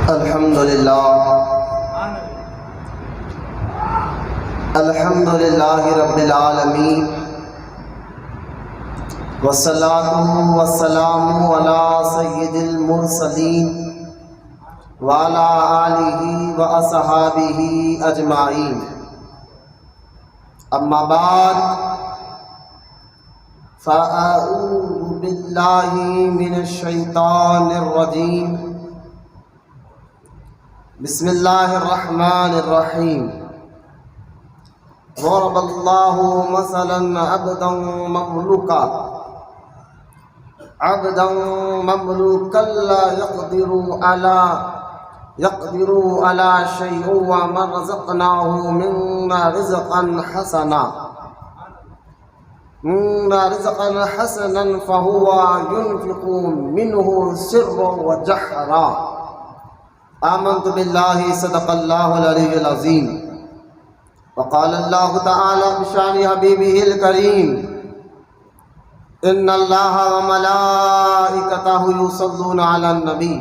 الحمدللہ رب العالمین والصلاة والسلام علی سید المرسلین وعلی آلہ واصحابہ اجمعین، اما بعد فاعوذ باللہ من الشیطان الرجیم، بسم اللہ الرحمن الرحیم۔ ضرب اللہ مثلا عبدا مملوکا لا يقدر على شيء ومن رزقناه منا رزقا حسنا فهو ينفق منه سرا وجهرا۔ آمنت بالله صدق الله العلي العظيم۔ وقال الله تعالى بشأن حبيبه الكريم: إن الله وملائكته يصلون على النبي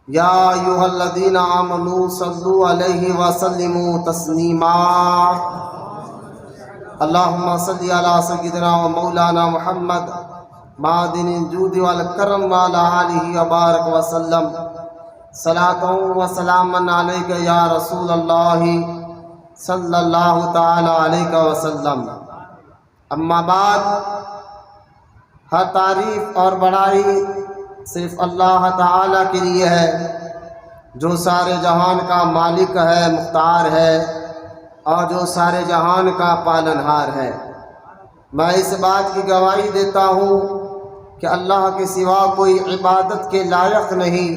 يا أيها الذين آمنوا صلوا عليه وسلموا تسليما۔ اللهم صل على سيدنا ومولانا محمد معدن الجود والكرم وعلى آله وبارك وسلم، صلاة وسلاما عليك يا رسول الله صلی اللہ تعالی علیہ وسلم۔ اما بعد، ہر تعریف اور بڑائی صرف اللہ تعالی کے لیے ہے جو سارے جہان کا مالک ہے، مختار ہے، اور جو سارے جہان کا پالنہار ہے۔ میں اس بات کی گواہی دیتا ہوں کہ اللہ کے سوا کوئی عبادت کے لائق نہیں،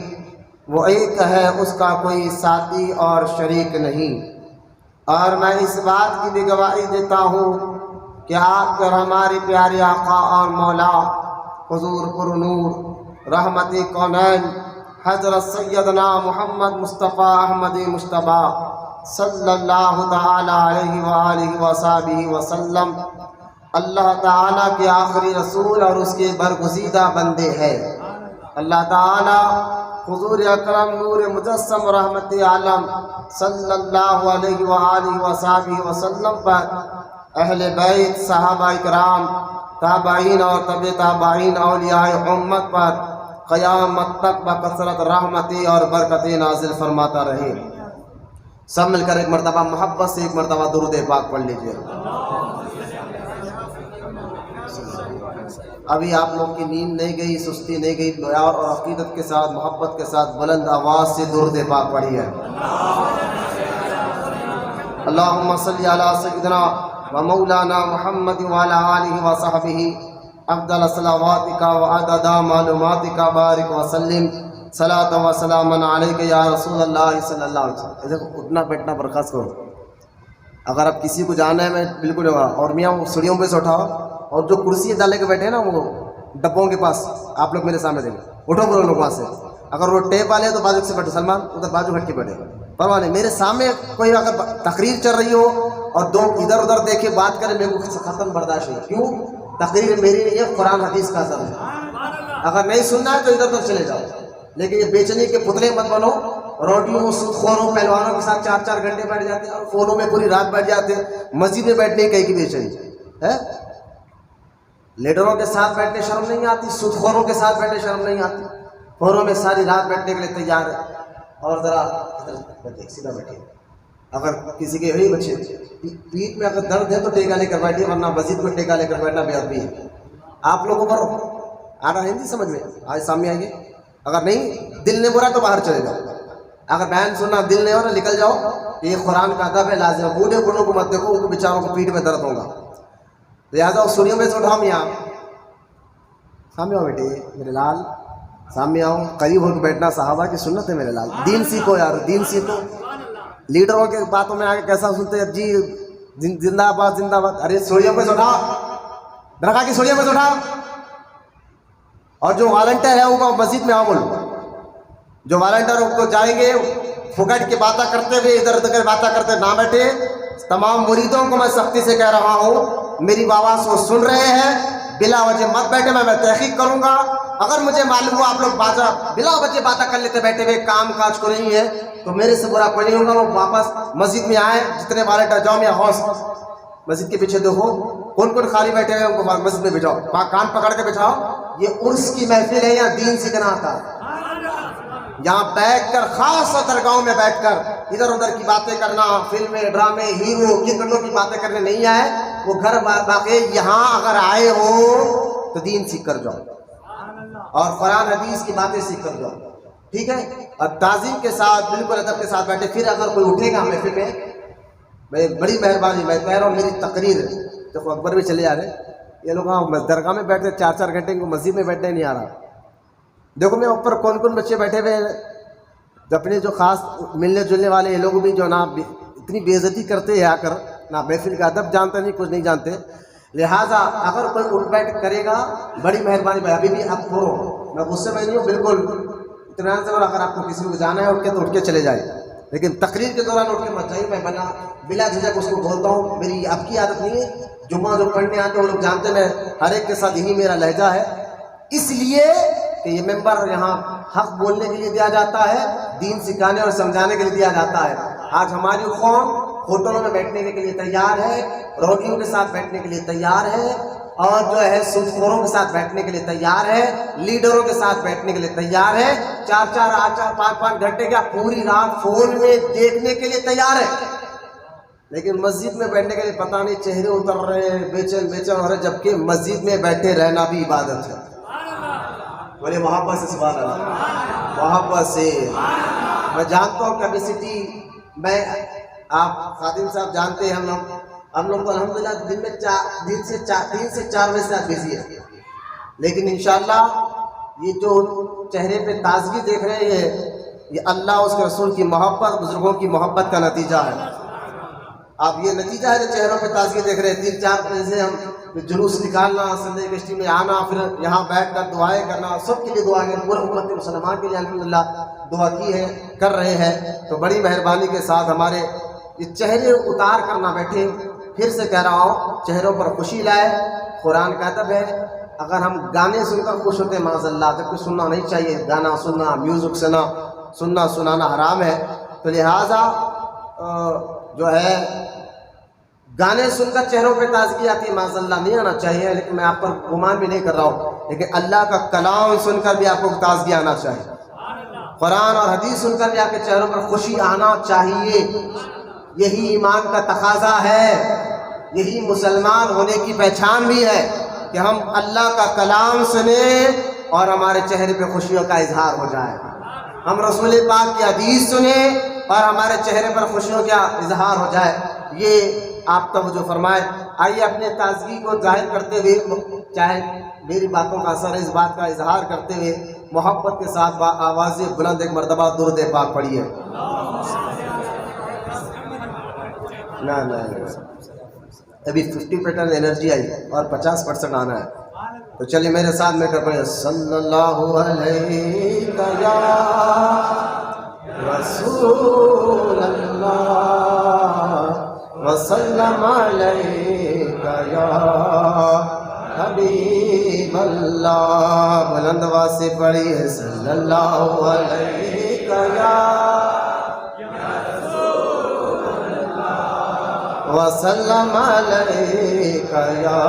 وہ ایک ہے، اس کا کوئی ساتھی اور شریک نہیں۔ اور میں اس بات کی بھی گواہی دیتا ہوں کہ آپ پر ہمارے پیارے آقا اور مولا حضور پر نور رحمت کونین حضرت سیدنا محمد مصطفیٰ احمد مصطفیٰ صلی اللہ تعالی علیہ وآلہ وصحبہ وسلم اللہ تعالیٰ کے آخری رسول اور اس کے برگزیدہ بندے ہیں۔ اللہ تعالیٰ حضور اکرم نور مجسم رحمت عالم صلی اللہ علیہ وآلہ وصحبہ وسلم پر، اہل بیت، صحابہ کرام، تابعین اور تبع تابعین، اولیاء امت پر قیامت تک بکثرت رحمتیں اور برکتیں نازل فرماتا رہے۔ سب مل کر ایک مرتبہ محبت سے ایک مرتبہ درود پاک پڑھ لیجیے۔ ابھی آپ لوگ کی نیند نہیں گئی، سستی نہیں گئی، پیار اور عقیدت کے ساتھ، محبت کے ساتھ بلند آواز سے درود پاک پڑھی ہے۔ اللہم صلی علی سیدنا و مولانا محمد وعلی آلہ وصحبہ افضل صلواتک و عدد معلوماتک بارک وسلم، صلاۃ و سلاما علیک یا رسول اللہ صلی اللہ علیہ وسلم۔ دیکھو اٹھنا بیٹھنا برخاست کرو۔ اگر آپ کسی کو جانا ہے میں بالکل ہوگا، اور میاں وہ سیڑھیوں پہ سے اٹھاؤ، اور جو کرسی ڈالے کے بیٹھے ہیں نا وہ ڈبوں کے پاس، آپ لوگ میرے سامنے دیکھیں، اٹھو پورے لوگ وہاں سے۔ اگر وہ ٹیپ والے تو بازو سے بیٹھو، سلمان ادھر بازو ہٹ کے بیٹھے، پرواہ نہیں۔ میرے سامنے کوئی اگر تقریر چل رہی ہو اور دو ادھر ادھر دیکھے بات کرے، میرے کو ختم برداشت نہیں۔ کیوں؟ تقریر میری نہیں ہے، قرآن حدیث کا اثر ہے۔ اگر نہیں سننا ہے تو ادھر ادھر چلے جاؤ، لیکن یہ بیچنے کے پتلے مت بنو۔ روڈیوں، سود خوروں، پہلوانوں کے ساتھ 4 گھنٹے بیٹھ جاتے ہیں، اور فونوں میں پوری رات بیٹھ جاتے ہیں۔ مسجد میں بیٹھنے کہیں کی بیچنی ہے؟ لیڈروں کے ساتھ بیٹھنے شرم نہیں آتی؟ سود خوروں کے ساتھ بیٹھنے شرم نہیں آتی؟ فوروں میں ساری رات بیٹھنے کے لیے تیار ہے۔ اور ذرا بیٹھے، سیدھا بیٹھے۔ اگر کسی کے یہی بچے پیٹھ میں اگر درد ہے تو ٹیکا لے کر بیٹھیے، ورنہ مسجد کو ٹیکا لے کر بیٹھنا بے ادبی ہے۔ آپ لوگوں پر آ رہا ہندی سمجھ میں آج سامنے آئیے۔ اگر نہیں دل نے برا تو باہر چلے جاؤ۔ اگر بیان سننا دل نہیں ہو رہا نکل جاؤ، یہ قرآن کا ادب ہے، لازم ہے۔ بوڑھے بوڑھوں کو مت دیکھو، ان کو بیچاروں کو پیٹھ میں درد ہوگا، لہٰذا سنیوں میں سے اٹھاؤ۔ میاں سامنے آؤ بیٹے، میرے لال سامنے آؤ، قریب ہو کے بیٹھنا صحابہ کی سنت ہے۔ میرے لال دین سیکھو یار، دین سیکھو۔ لیڈروں کے باتوں میں آگے کیسا سنتے ہیں جی، زندہ آباد زندہ آباد۔ ارے سوڑیوں پہ سے اٹھاؤ، درگاہ کی سوڑیوں پہ سے اٹھاؤ۔ اور جو والنٹیئر ہے وہ مسجد میں آؤ، بولو۔ جو والنٹیئر کو جائیں گے پھکٹ کی باتیں کرتے ہوئے ادھر ادھر باتیں کرتے نہ بیٹھے۔ تمام مریدوں کو میں سختی سے کہہ رہا ہوں، میری آواز کو سن رہے ہیں، بلا وجہ مت بیٹھے، میں تحقیق کروں گا۔ اگر مجھے معلوم ہوا آپ لوگ بلا وجہ باتیں کر لیتے بیٹھے ہوئے، کام کاج کو نہیں ہے، تو میرے سے برا کوئی نہیں ہوگا۔ وہ واپس مسجد میں آئے، جتنے والے جاؤ میں غوث مسجد کے پیچھے دیکھو کون کون خالی بیٹھے ہوئے، ان کو مسجد میں بھیجاؤ، کان پکڑ کے بٹھاؤ۔ یہ عرس کی محفل ہے، یہاں دین سیکھنا آتا ہے۔ یہاں بیٹھ کر، خاص درگاہوں میں بیٹھ کر ادھر ادھر کی باتیں کرنا، فلمیں، ڈرامے، ہیرو کرکٹروں کی باتیں کرنے نہیں آئے۔ وہ گھر باقی یہاں اگر آئے ہو تو دین سیکھ کر جاؤ اور قرآن حدیث کی باتیں سیکھ کر جاؤ، ٹھیک ہے؟ اور تعظیم کے ساتھ، بالکل ادب کے ساتھ بیٹھے۔ پھر اگر کوئی اٹھے گا محفل میں، میں بڑی مہربانی، میں کہہ رہا ہوں میری تقریر ہے، دیکھو اکبر بھی چلے جا رہے، یہ لوگ درگاہ میں بیٹھتے 4 گھنٹے، کو مسجد میں بیٹھنے نہیں آ رہا۔ دیکھو میں اوپر کون کون بچے بیٹھے ہوئے ہیں، اپنے جو خاص ملنے جلنے والے، یہ لوگ بھی جو نا اتنی بے عزتی کرتے ہیں آ کر، نہ محفل کا ادب جانتے نہیں، کچھ نہیں جانتے۔ لہٰذا اگر کوئی اٹھ بیٹھ کرے گا، بڑی مہربانی بھائی، ابھی بھی آپ کرو، میں غصے میں نہیں ہوں، بالکل اطمینان سے، اور اگر آپ کو کسی کو جانا ہے اٹھ کے تو اٹھ کے چلے جائے، لیکن تقریر کے دوران اٹھ کے مت جائیے۔ میں بلا جھجک اس کو بولتا ہوں، میری اب کی عادت نہیں ہے، جمعہ جو پڑھنے آتے ہیں وہ لوگ جانتے ہیں، میں ہر ایک کے ساتھ یہی میرا لہجہ ہے، اس لیے کہ یہ ممبر یہاں حق بولنے کے لیے دیا جاتا ہے، دین سکھانے اور سمجھانے کے لیے دیا جاتا ہے۔ آج ہماری قوم ہوٹلوں میں بیٹھنے کے لیے تیار ہے، روٹیوں کے ساتھ بیٹھنے کے لیے تیار ہے، اور جو ہے سود خوروں کے ساتھ بیٹھنے کے لیے تیار ہے، لیڈروں کے ساتھ بیٹھنے کے لیے تیار ہے، 4-5 گھنٹے کا پوری رات فون میں دیکھنے کے لیے تیار ہے، لیکن مسجد میں بیٹھنے کے لیے پتہ نہیں چہرے اتر رہے ہیں، بے چین ہو رہے، جبکہ مسجد میں بیٹھے رہنا بھی عبادت ہے۔ بولے محبت سے سبحان اللہ، محبت سے۔ میں جانتا ہوں کیپیسٹی، میں آپ خادم صاحب جانتے ہیں، ہم لوگ تو الحمدللہ دن میں 3 سے 4 بجے سے بزی ہے، لیکن انشاءاللہ یہ جو چہرے پہ تازگی دیکھ رہے ہیں، یہ اللہ اس کے رسول کی محبت، بزرگوں کی محبت کا نتیجہ ہے۔ آپ یہ نتیجہ ہے جو چہروں پہ تازگی دیکھ رہے ہیں۔ 3-4 بجے سے ہم جلوس نکالنا، سنڈے کشتی میں آنا، پھر یہاں بیٹھ کر دعائیں کرنا، سب کے لیے دعا ہے، پورے امت مسلمان کے لیے الحمدللہ دعا کی ہے، کر رہے ہیں۔ تو بڑی مہربانی کے ساتھ ہمارے یہ چہرے اتار کر نہ بیٹھے۔ پھر سے کہہ رہا ہوں، چہروں پر خوشی لائے، قرآن کا ادب ہے۔ اگر ہم گانے سن کر خوش ہوتے ہیں معاذ اللہ، جب کچھ سننا نہیں چاہیے، گانا سننا، میوزک سنانا حرام ہے، تو لہٰذا جو ہے گانے سن کر چہروں پہ تازگی آتی ہے، معاذ اللہ نہیں آنا چاہیے، لیکن میں آپ پر گمان بھی نہیں کر رہا ہوں، لیکن اللہ کا کلام سن کر بھی آپ کو تازگی آنا چاہیے، قرآن اور حدیث سن کر بھی آپ کے چہروں پر خوشی آنا چاہیے۔ یہی ایمان کا تقاضا ہے، یہی مسلمان ہونے کی پہچان بھی ہے کہ ہم اللہ کا کلام سنیں اور ہمارے چہرے پہ خوشیوں کا اظہار ہو جائے، ہم رسول پاک کی حدیث سنیں اور ہمارے چہرے پر خوشیوں کا اظہار ہو جائے۔ یہ آپ توجہ فرمائے۔ آئیے اپنے تازگی کو ظاہر کرتے ہوئے، چاہے میری باتوں کا اثر ہے، اس بات کا اظہار کرتے ہوئے محبت کے ساتھ آواز بلند ایک مرتبہ درود پاک پڑھیے۔ نہ ابھی 50% انرجی آئی اور 50% آنا ہے، تو چلیے میرے ساتھ میں کر پڑھیں، صلی اللہ علیہ یا رسول اللہ وسلم علیک یا حبیب اللہ۔ بلند آواز سے پڑھیے، صلی اللہ علیک یا وسلم علیک یا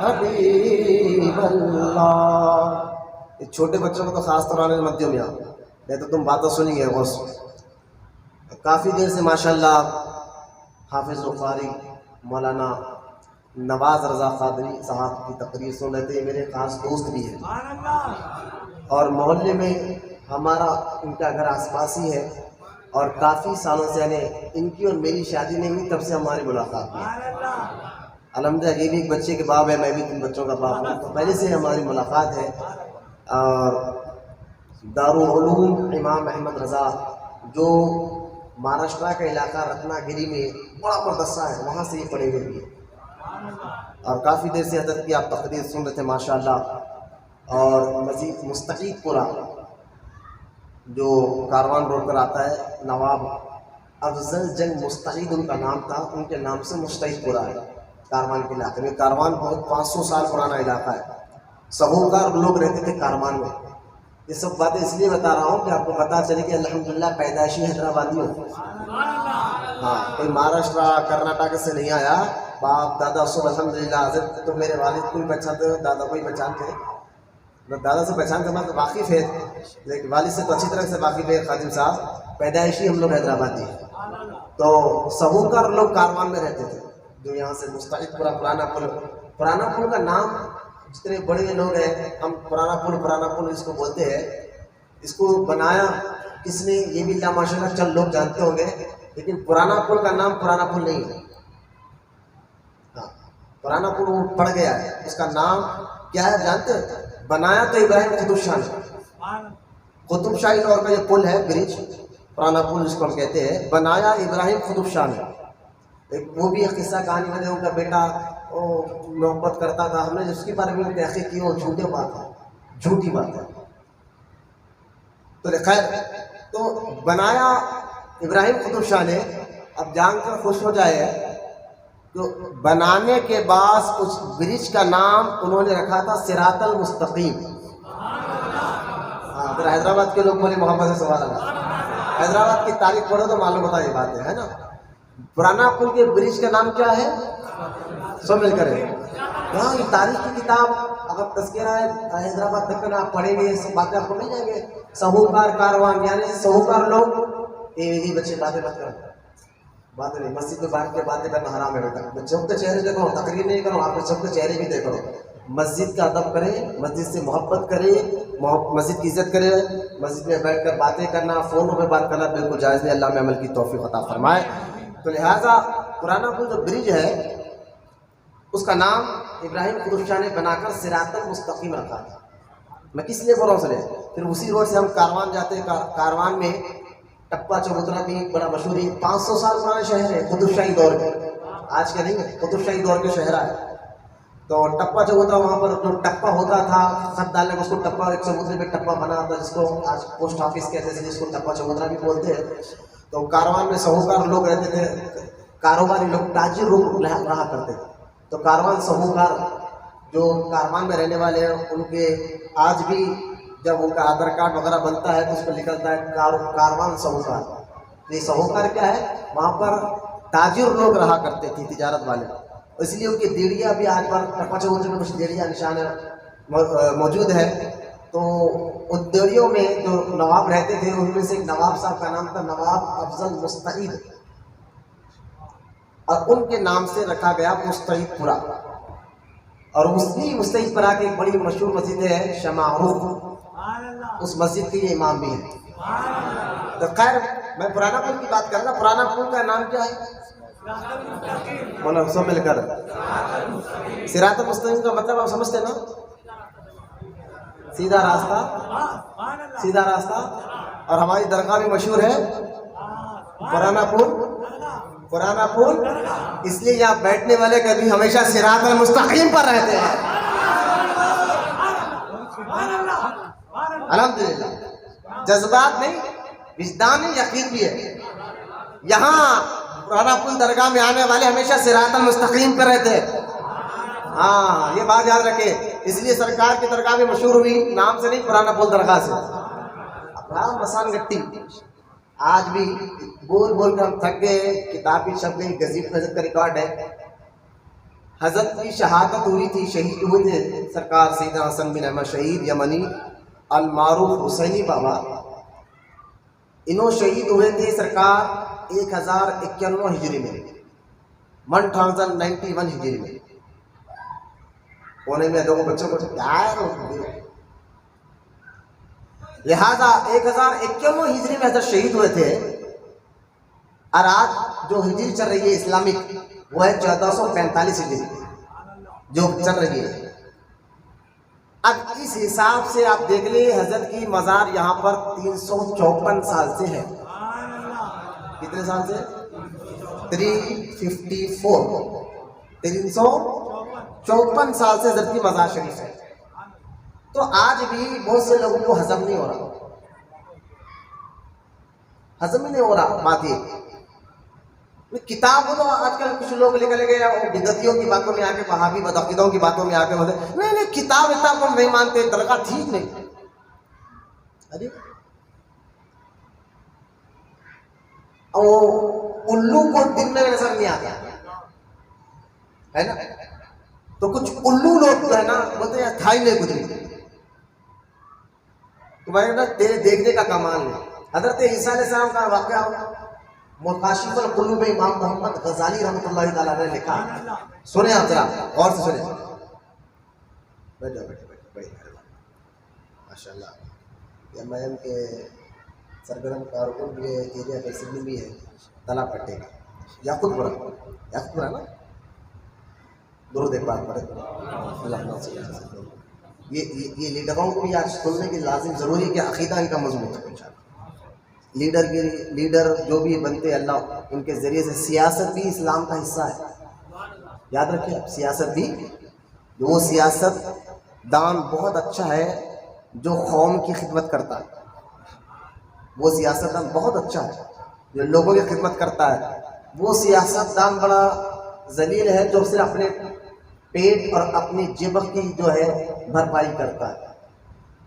حبیب اللہ۔ چھوٹے بچوں کو تو خاص طور سے مت دیو میاں، نہیں تو تم باتیں سنیں گے غوث۔ کافی دیر سے ماشاءاللہ حافظ القاری مولانا نواز رضا قادری صاحب کی تقریر سن رہے تھے، میرے خاص دوست بھی ہیں، اور محلے میں ہمارا ان کا گھر آس پاس ہی ہے، اور کافی سالوں سے یعنی ان کی اور میری شادی نہیں ہوئی تب سے ہماری ملاقات ہوئی۔ الحمدللہ یہ بھی ایک بچے کے باپ ہے، میں بھی 3 بچوں کا باپ ہوں، تو پہلے سے ہماری ملاقات ہے۔ اور دارالعلوم امام احمد رضا جو مہاراشٹرا کا علاقہ رتنا گیری میں بڑا مدرسہ ہے، وہاں سے یہ پڑھے ہوئے بھی، اور کافی دیر سے حضرت کی آپ تقریر سن رہے تھے ماشاءاللہ۔ اور مزید مستقید پورہ جو کاروان روڈ پر آتا ہے، نواب افضل جنگ مستعید ان کا نام تھا، ان کے نام سے مستعید پورہ ہے، کاروان کے علاقے میں. کاروان بہت 500 سال پرانا علاقہ ہے. سہوکار لوگ رہتے تھے کاروان میں. یہ سب باتیں اس لیے بتا رہا ہوں کہ آپ کو پتہ چلے کہ الحمدللہ پیدائشی حیدرآبادی ہو. ہاں, کوئی مہاراشٹر کرناٹک سے نہیں آیا. باپ دادا سب الحمدللہ حضرت. تو میرے والد کو بھی پہچانتے, دادا کو بھی پہچانتے. دادا سے پہچانتے بعد واقف ہے, لیکن والد سے تو اچھی طرح سے واقف ہے خادم صاحب. پیدائشی ہم لوگ حیدرآبادی ہیں. تو سہوکار لوگ کاروان میں رہتے تھے جو یہاں سے مستعد پورا پرانا پل. پرانا پل کا نام جتنے بڑے لوگ ہیں ہم پرانا پل اس کو بولتے ہیں. اس کو بنایا کس نے یہ بھی اللہ ماشاء اللہ چند لوگ جانتے ہوں گے, لیکن پرانا پل کا نام پرانا پل نہیں ہے. ہاں, پرانا پل وہ پڑ گیا ہے. اس کا نام کیا ہے جانتے ہیں؟ بنایا تو ابراہیم قطب شاہ نے. قطب شاہی دور کا یہ پل ہے, برج پرانا پل جس کو ہم کہتے ہیں, بنایا ابراہیم قطب شاہ نے. وہ بھی ایک قصہ کہانی میں نے, ان کا بیٹا محبت کرتا تھا. ہم نے جس کے بارے میں تحقیق کی وہ جھوٹی بات ہے. تو خیر, تو بنایا ابراہیم قطب شاہ نے. اب جان کر خوش ہو جائے تو بنانے کے بعد اس برج کا نام انہوں نے رکھا تھا صراط المستقیم. ہاں, پھر حیدرآباد کے لوگ بولے محمد سے سوال اللہ. حیدرآباد کی تاریخ پڑھو تو معلوم ہوتا ہے یہ بات ہے نا. پرانا پل کے برج کا نام کیا ہے؟ سب مل کر ہاں, یہ تاریخ کی کتاب اگر تذکرہ ہے حیدرآباد تک کا آپ پڑھیں گے سب باتیں آپ کو مل جائیں گے. سہوکار کاروان یعنی سہوکار لوگ. یہ بچے باتیں مت کرو, باتیں نہیں. مسجد میں بیٹھ کے باتیں کرنا حرام ہے بیٹا. میں سب کے چہرے دیکھو, تقریر نہیں کرو, آپ سب کے چہرے بھی دیکھو. مسجد کا ادب کریں, مسجد سے محبت کریں, مسجد کی عزت کریں. مسجد میں بیٹھ کر باتیں کرنا, فونوں پہ بات کرنا بالکل جائز نہیں. اللہ میں عمل کی توفیق عطا فرمائے. تو لہٰذا پرانا پل جو برج ہے اس کا نام ابراہیم قطب شاہ نے بنا کر صراط المستقیم رکھا تھا. میں کس لیے بول رہا ہوں سر, پھر اسی روڈ سے ہم کاروان جاتے ہیں. کاروان میں ٹپا چبوترا بھی بڑا مشہور ہے. 500 سال پرانا شہر ہے, قطب شاہی دور کا, آج کا نہیں ہے, قطب شاہی دور کے شہر ہے. تو ٹپا چبوترا وہاں پر جو ٹپا ہوتا تھا خط ڈالنے کا, اس کو ٹپا, ایک چبوترے پہ ٹپا بنا تھا جس کو آج پوسٹ آفس کہتے تھے, جس کو ٹپا چبوترا بھی بولتے ہیں. تو کاروان میں سہوکار لوگ رہتے تھے, کاروباری لوگ, تاجر لوگ رہا کرتے تھے. تو کاروان سہوکار جو کاروان میں رہنے والے ہیں ان کے آج بھی جب ان کا آدھار کارڈ وغیرہ بنتا ہے تو اس پر نکلتا ہے کاروان سہوکار. یہ سہوکار کیا ہے؟ وہاں پر تاجر لوگ رہا کرتے تھے, تجارت والے. اس لیے ان کی دیڑیاں بھی آج پر ٹپا چبوترے میں کچھ دیڑیاں نشان موجود ہے. تو ان دیڑیوں میں جو نواب رہتے تھے ان میں سے ایک نواب صاحب کا نام تھا نواب افضل مستعید, اور ان کے نام سے رکھا گیا مستعید پورا. اور اسی مستعید پورا کی ایک بڑی مشہور مسجد ہے شمعروف, اس مسجد کے یہ امام بھی ہیں. تو خیر میں پرانا پل کی بات کر رہا. پرانا پل کا نام کیا ہے؟ بولو سب مل کر. صراط المستقیم کا مطلب آپ سمجھتے نا, سیدھا راستہ, سیدھا راستہ. اور ہماری درگاہ بھی مشہور ہے پرانا پل. پرانا پل اس لیے یہاں بیٹھنے والے کبھی ہمیشہ صراط المستقیم پر رہتے ہیں. الحمدللہ, جذبات نہیں, وجدانی یقین بھی ہے. یہاں پرانا پل درگاہ میں آنے والے ہمیشہ صراط المستقیم پر رہتے ہیں. ہاں, یہ بات یاد رکھے. اس لیے سرکار کی درگاہ بھی مشہور ہوئی نام سے نہیں, پرانا پل درگاہ سے. مسان گٹی آج بھی بول بول کر ہم تھک گئے. کتاب بھی چھپ گئی, گزیب حضرت کا ریکارڈ ہے. حضرت کی شہادت ہوئی تھی, شہید ہوئے تھے سرکار سیدنا حسن بن احمد شہید یمنی المعروف حسینی بابا. انہوں شہید ہوئے تھے سرکار 1091 ہجری میں, 1091 ہجری میں. کونے میں دو بچوں کو لہذا 1091 ہجری میں حضرت شہید ہوئے تھے. اور آج جو ہجری چل رہی ہے اسلامک وہ ہے 1445 ہجری جو چل رہی ہے. اب اس حساب سے آپ دیکھ لیں حضرت کی مزار یہاں پر 354 سال سے ہے. کتنے سال سے؟ 354, 354 سال سے حضرت کی مزار شریف ہے. تو آج بھی بہت سے لوگوں کو ہضم نہیں ہو رہا, ہضم ہی نہیں ہو رہا. بات یہ کتاب تو آج کل کچھ لوگ نکل گئے بدعتیوں کی باتوں میں آ کے، وہابی بدعقیدوں کی باتوں میں آ کے بولے نہیں کتاب کو نہیں مانتے، درگاہ ٹھیک نہیں. ارے الو کو دن میں نظر نہیں آتا ہے نا، تو کچھ الو لوگ جو ہے نا بولتے ہیں تھائی نہیں گزری، تمہارے نا تیرے دیکھنے کا کمال ہے. حضرت عیسیٰ علیہ السلام کا واقعہ مکاشف القلوب میں امام محمد غزالی رحمۃ اللہ تعالیٰ نے لکھا. سنیں آپ ذرا غور سے سنیں. بیٹھو ماشاء اللہ. ایم آئی ایم کے سرگرم کارکن بھی ہے، ایریا پریسیڈنٹ بھی ہے، تلا پٹے کا یاقوت پورا نا درود پاک پڑھے اللہ. یہ لیڈروں کو بھی آج سننے کی لازم ضروری ہے کہ عقیدہ ان کا مضبوط ہے. لیڈر جو بھی بنتے اللہ ان کے ذریعے سے، سیاست بھی اسلام کا حصہ ہے، یاد رکھیں. سیاست بھی، وہ سیاست دان بہت اچھا ہے جو قوم کی خدمت کرتا ہے، وہ سیاست دان بہت اچھا ہے جو لوگوں کی خدمت کرتا ہے. وہ سیاست دان بڑا ذلیل ہے جو صرف اپنے پیٹ اور اپنی جیب کی جو ہے بھرپائی کرتا ہے.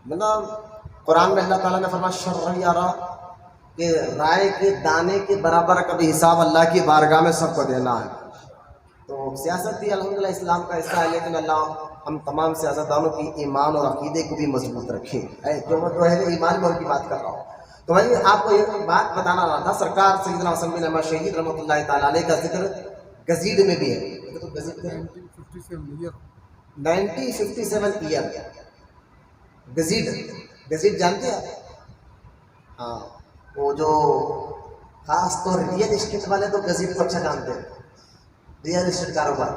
مطلب قرآن میں اللہ تعالیٰ نے فرمایا شرعیارہ کہ رائے کے دانے کے برابر کا بھی حساب اللہ کی بارگاہ میں سب کو دینا ہے. تو سیاست بھی الحمدللہ اسلام کا حصہ ہے، لیکن اللہ ہم تمام سیاستدانوں کی ایمان اور عقیدے کو بھی مضبوط رکھے. جو اہل ایمان میں ان کی بات کر رہا ہوں. تو بھائی آپ کو ایک بات بتانا رہا تھا، سرکار سیدنا حسن بن احمد شہید رحمۃ اللہ تعالیٰ علیہ کا ذکر گزید میں بھی ہے. 1957 ایئر گزید جانتے ہیں؟ ہاں، وہ جو خاص طور ریئل اسٹیٹ والے تو گزید کو اچھا جانتے ہیں. ریئل اسٹیٹ کاروبار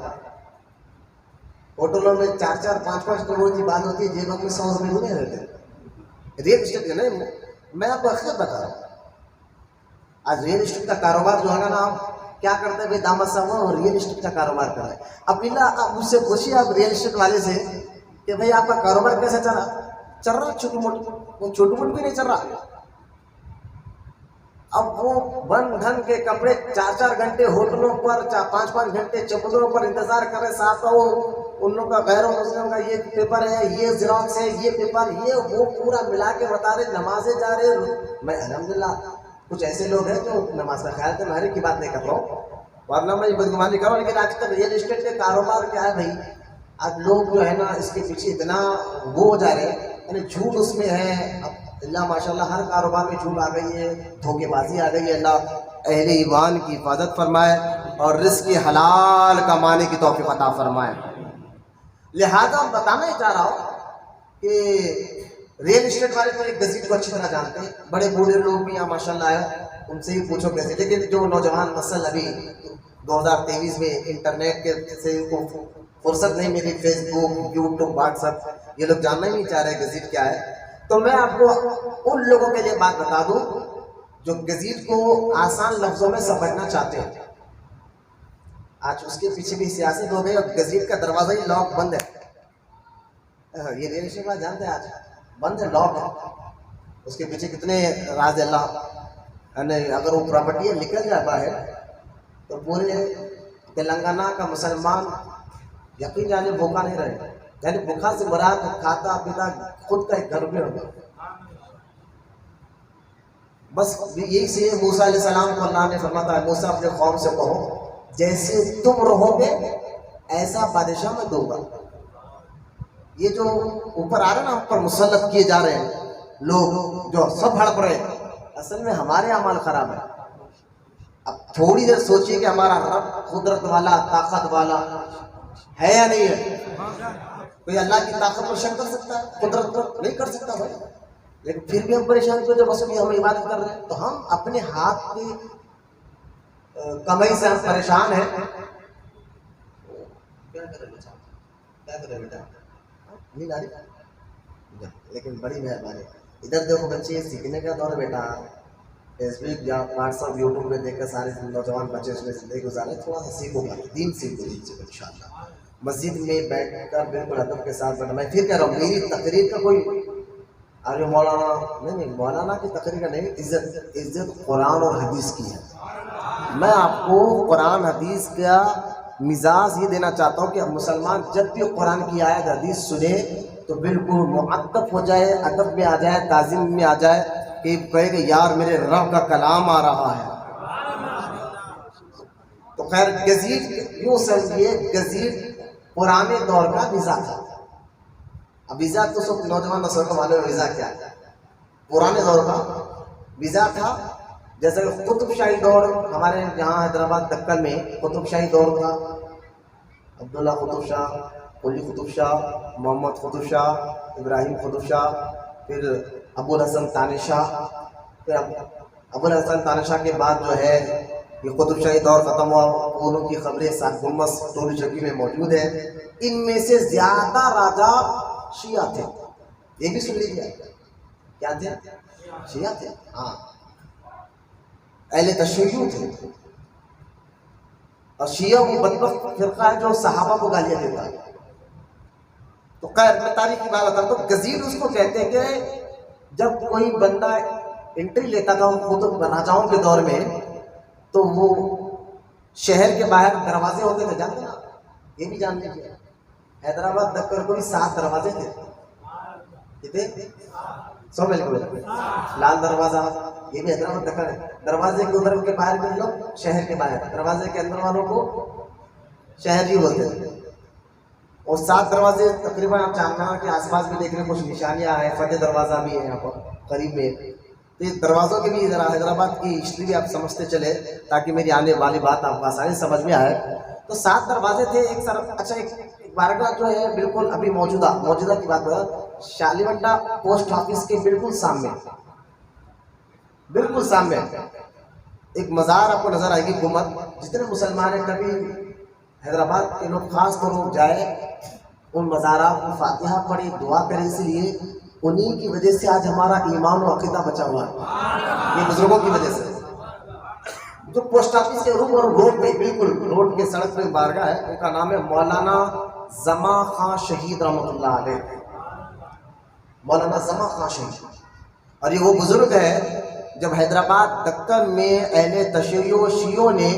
ہوٹلوں میں 4-5 کروڑ کی بات ہوتی ہے، جیبوں میں 100 روپئے نہیں رہتے. ریئل اسٹیٹ کا نہیں، میں آپ کو حقیقت بتا رہا ہوں. آج ریئل اسٹیٹ کا کاروبار جو ہے نا، آپ کیا کرتے ہیں بھائی داماد صاحب اور ریئل اسٹیٹ کا کاروبار کر رہے ہیں. اب آپ مجھ سے پوچھیے آپ ریئل اسٹیٹ والے سے کہ بھائی آپ کا کاروبار کیسے چل رہا چھوٹو موٹو، وہ چھوٹو موٹو بھی نہیں چل رہا. اب وہ بن ڈھن کے کپڑے 4 گھنٹے ہوٹلوں پر، 5 گھنٹے چبوتروں پر انتظار کر رہے. ساتھ وہ ان لوگوں کا غیر مسلم کا یہ پیپر ہے، یہ زیروکس ہے، یہ پیپر، یہ وہ پورا ملا کے بتا رہے، نمازیں جا رہے. میں الحمدللہ کچھ ایسے لوگ ہیں جو نماز کا خیال تو مہارے کی بات نہیں کر رہا ہوں، ورنہ میں بدگمانی کر رہا ہوں. لیکن آج کل ریئل اسٹیٹ کے کاروبار کیا ہے بھائی، آج لوگ جو ہے نا اس کے پیچھے اتنا وہ ہو جا رہے ہیں، یعنی جھوٹ اس میں ہے. اب اللہ ماشاء اللہ ہر کاروبار میں جھوٹ آ گئی ہے، دھوکے بازی آ گئی ہے. اللہ اہل ایمان کی حفاظت فرمائے اور رزق حلال کمانے کی توفیق عطا فرمائے. لہذا بتانا ہی چاہ رہا ہوں کہ ریئل اسٹیٹ والے تو ایک گزید کو اچھی طرح جانتے ہیں، بڑے بوڑھے لوگ بھی یہاں ماشاء اللہ ہے، ان سے ہی پوچھو کیسے. لیکن جو نوجوان نسل ابھی 2023 میں انٹرنیٹ کے سے کو فرصت نہیں ملی، فیس بک، یوٹیوب، واٹس ایپ، یہ لوگ جاننا ہی نہیں چاہ رہے گزید کیا ہے. تو میں آپ کو ان لوگوں کے لیے بات بتا دوں جو گزید کو آسان لفظوں میں سمجھنا چاہتے ہیں. آج اس کے پیچھے بھی سیاست ہو گئی اور گزید کا دروازہ ہی لاک بند ہے. یہ ریئل اسٹیٹ والے جانتے ہیں آج بند ہے، لاک ہے. اس کے پیچھے کتنے راز اللہ، یعنی اگر وہ پراپرٹی نکل جائے باہر تو پورے تلنگانہ کا مسلمان یقین جانے بھوکا نہیں رہے. یعنی بھوکا سے مراد کھاتا پیتا خود کا ایک گھر میں ہوگا. بس یہی سے موسیٰ علیہ السلام کو اللہ نے فرمایا تھا، موسیٰ اپنے قوم سے کہو جیسے تم رہو گے ایسا بادشاہ میں دوں گا. یہ جو اوپر آ رہے ہیں نا، اوپر مسلط کیے جا رہے ہیں لوگ جو سب ہڑپ رہے ہیں، اصل میں ہمارے اعمال خراب ہے. اب تھوڑی دیر سوچیے کہ ہمارا رب قدرت والا، طاقت والا ہے یا نہیں ہے. کوئی اللہ کی طاقت پر شک کر سکتا ہے؟ قدرت پر نہیں کر سکتا بھائی. لیکن پھر بھی ہم پریشان کیوں؟ جب بس ہم عبادت کر رہے ہیں تو ہم اپنے ہاتھ کی کمائی سے ہم پریشان ہیں. کیا کریں بیٹا، نہیں ڈالی. لیکن بڑی مہربانی، ادھر دیکھو بچے سیکھنے کا دور ہے بیٹا. فیس بک یا واٹس ایپ، یوٹیوب پہ دیکھ کر سارے نوجوان بچے اس میں زندگی گزارے. تھوڑا سا سیکھو گا، دین سیکھو دین سے ان شاء اللہ. مسجد میں بیٹھ کر بالکل ادب کے ساتھ بیٹھا. میں پھر کہہ رہا ہوں میری تقریر کا کوئی ارے مولانا نہیں، مولانا کی تقریر کا نہیں. عزت قرآن اور حدیث کی ہے. میں آپ کو قرآن حدیث کا مزاج یہ دینا چاہتا ہوں کہ مسلمان جب بھی قرآن کی آیت حدیث سنے تو بالکل معطف ہو جائے، ادب میں آ جائے، تعظیم میں آ جائے، کہ کہے کہ یار میرے رب کا کلام آ رہا ہے۔ تو خیر گزید یوں سمجھیے، گزید پرانے دور کا ویزا تھا۔ اب ویزا تو سب نوجوان نسل کو معلوم ہے ویزا کیا ہے۔ پرانے دور کا ویزا تھا، جیسے قطب شاہی دور ہمارے یہاں حیدرآباد دکن میں قطب شاہی دور تھا۔ عبداللہ قطب شاہ، قلی قطب شاہ، محمد قطب شاہ، ابراہیم قطب شاہ، پھر ابو الحسن تانشاہ، پھر ابو الحسن تانشاہ کے بعد جو ہے یہ قطب شاہی دور ختم ہوا۔ ان کی خبریں سات گنبد ٹولی چکی میں موجود ہیں۔ ان میں سے زیادہ راجہ شیعہ تھے، یہ بھی سن لیجیے۔ کیا تھے؟ شیعہ تھے، ہاں، اہل تشیع تھے۔ اور شیعہ وہ بدبخت فرقہ ہے جو صحابہ کو گالیاں دیتا ہے۔ تو خیر میں تاریخ کی بات بتاتا ہوں۔ گزید اس کو کہتے ہیں کہ جب کوئی بندہ انٹری لیتا تھا خود راجاؤں کے دور میں، تو وہ شہر کے باہر دروازے ہوتے تھے، جانتے نا؟ یہ بھی جان لیجیے، حیدرآباد دکن کو بھی 7 دروازے تھے۔ کتنے؟ 100 بالکل۔ لال دروازہ، یہ بھی حیدرآباد دکن ہے۔ دروازے کے ادھر کے باہر کے لوگ شہر کے باہر، دروازے کے اندر والوں کو شہری بولتے تھے۔ اور 7 دروازے تقریباً آپ چارمینار کے آس پاس بھی دیکھ رہے ہیں، کچھ نشانیاں ہیں۔ فتح دروازہ بھی ہے یہاں پر قریب میں۔ تو اس دروازوں کے بھی ذرا حیدرآباد کی ہسٹری بھی آپ سمجھتے چلے تاکہ میری آنے والی بات آپ کو آسانی سمجھ میں آئے۔ تو 7 دروازے تھے۔ ایک اچھا ایک بارگاہ جو ہے بالکل ابھی موجودہ کی بات کریں، شالیونڈا پوسٹ آفس کے بالکل سامنے ایک مزار آپ کو نظر آئے گی گنبد۔ جتنے مسلمان ہیں کبھی حیدرآباد کے لوگ خاص طور پر جائے، ان مزارات کو فاتحہ پڑھی، دعا کریں، اس لیے انہی کی وجہ سے آج ہمارا ایمان و عقیدہ بچا ہوا ہے، یہ بزرگوں کی وجہ سے۔ جو پوسٹ آفس کے روڈ پہ بالکل روڈ کے سڑک پہ بارگاہ ہے، ان کا نام ہے مولانا زماں خان شہید رحمۃ اللہ علیہ، مولانا زماں خان شہید۔ اور یہ وہ بزرگ ہے جب حیدرآباد دکن میں اہل تشیع و شیعوں نے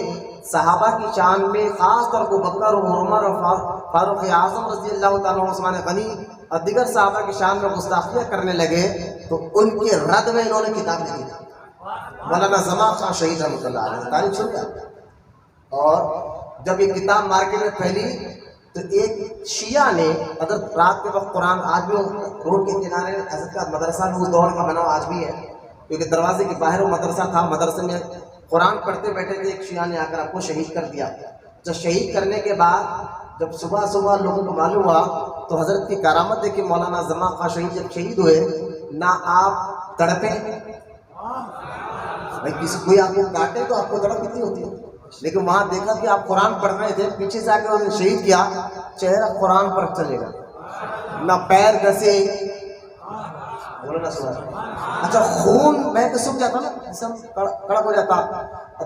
صحابہ کی شان میں خاص طور پر بکر و عمر اور فاروق اعظم رضی اللہ تعالیٰ عنہ، عثمان غنی اور دیگر صحابہ کی شان میں گستاخیاں کرنے لگے، تو ان کے رد میں انہوں نے کتاب لکھی تھی، مولانا زماں خان شہید رحمۃ اللہ علیہ، تاریخ سن لیا۔ اور جب یہ کتاب مارکیٹ میں پھیلی تو ایک شیعہ نے حضرت رات کے وقت قرآن، آج بھی روڈ کے کنارے حضرت کا مدرسہ اس دور کا بنا ہوا آج بھی ہے، کیونکہ دروازے کے باہر وہ مدرسہ تھا، مدرسے میں قرآن پڑھتے بیٹھے تھے، ایک شیعہ نے آ کر آپ کو شہید کر دیا۔ جب شہید کرنے کے بعد جب صبح لوگوں کو معلوم ہوا تو حضرت کی کرامت دیکھی، مولانا زماں خان شہید جب شہید ہوئے، نہ آپ تڑپے، بھائی کسی کوئی آپ کو کاٹے تو آپ کو تڑپ کتنی ہوتی ہے، لیکن وہاں دیکھا کہ آپ قرآن پڑھ رہے تھے، پیچھے سے آ کے انہوں نے شہید کیا، چہرہ قرآن پر چلے گا، نہ پیر گھسے، اچھا خون بہہ کے سوکھ جاتا نا، جسم کڑک ہو جاتا۔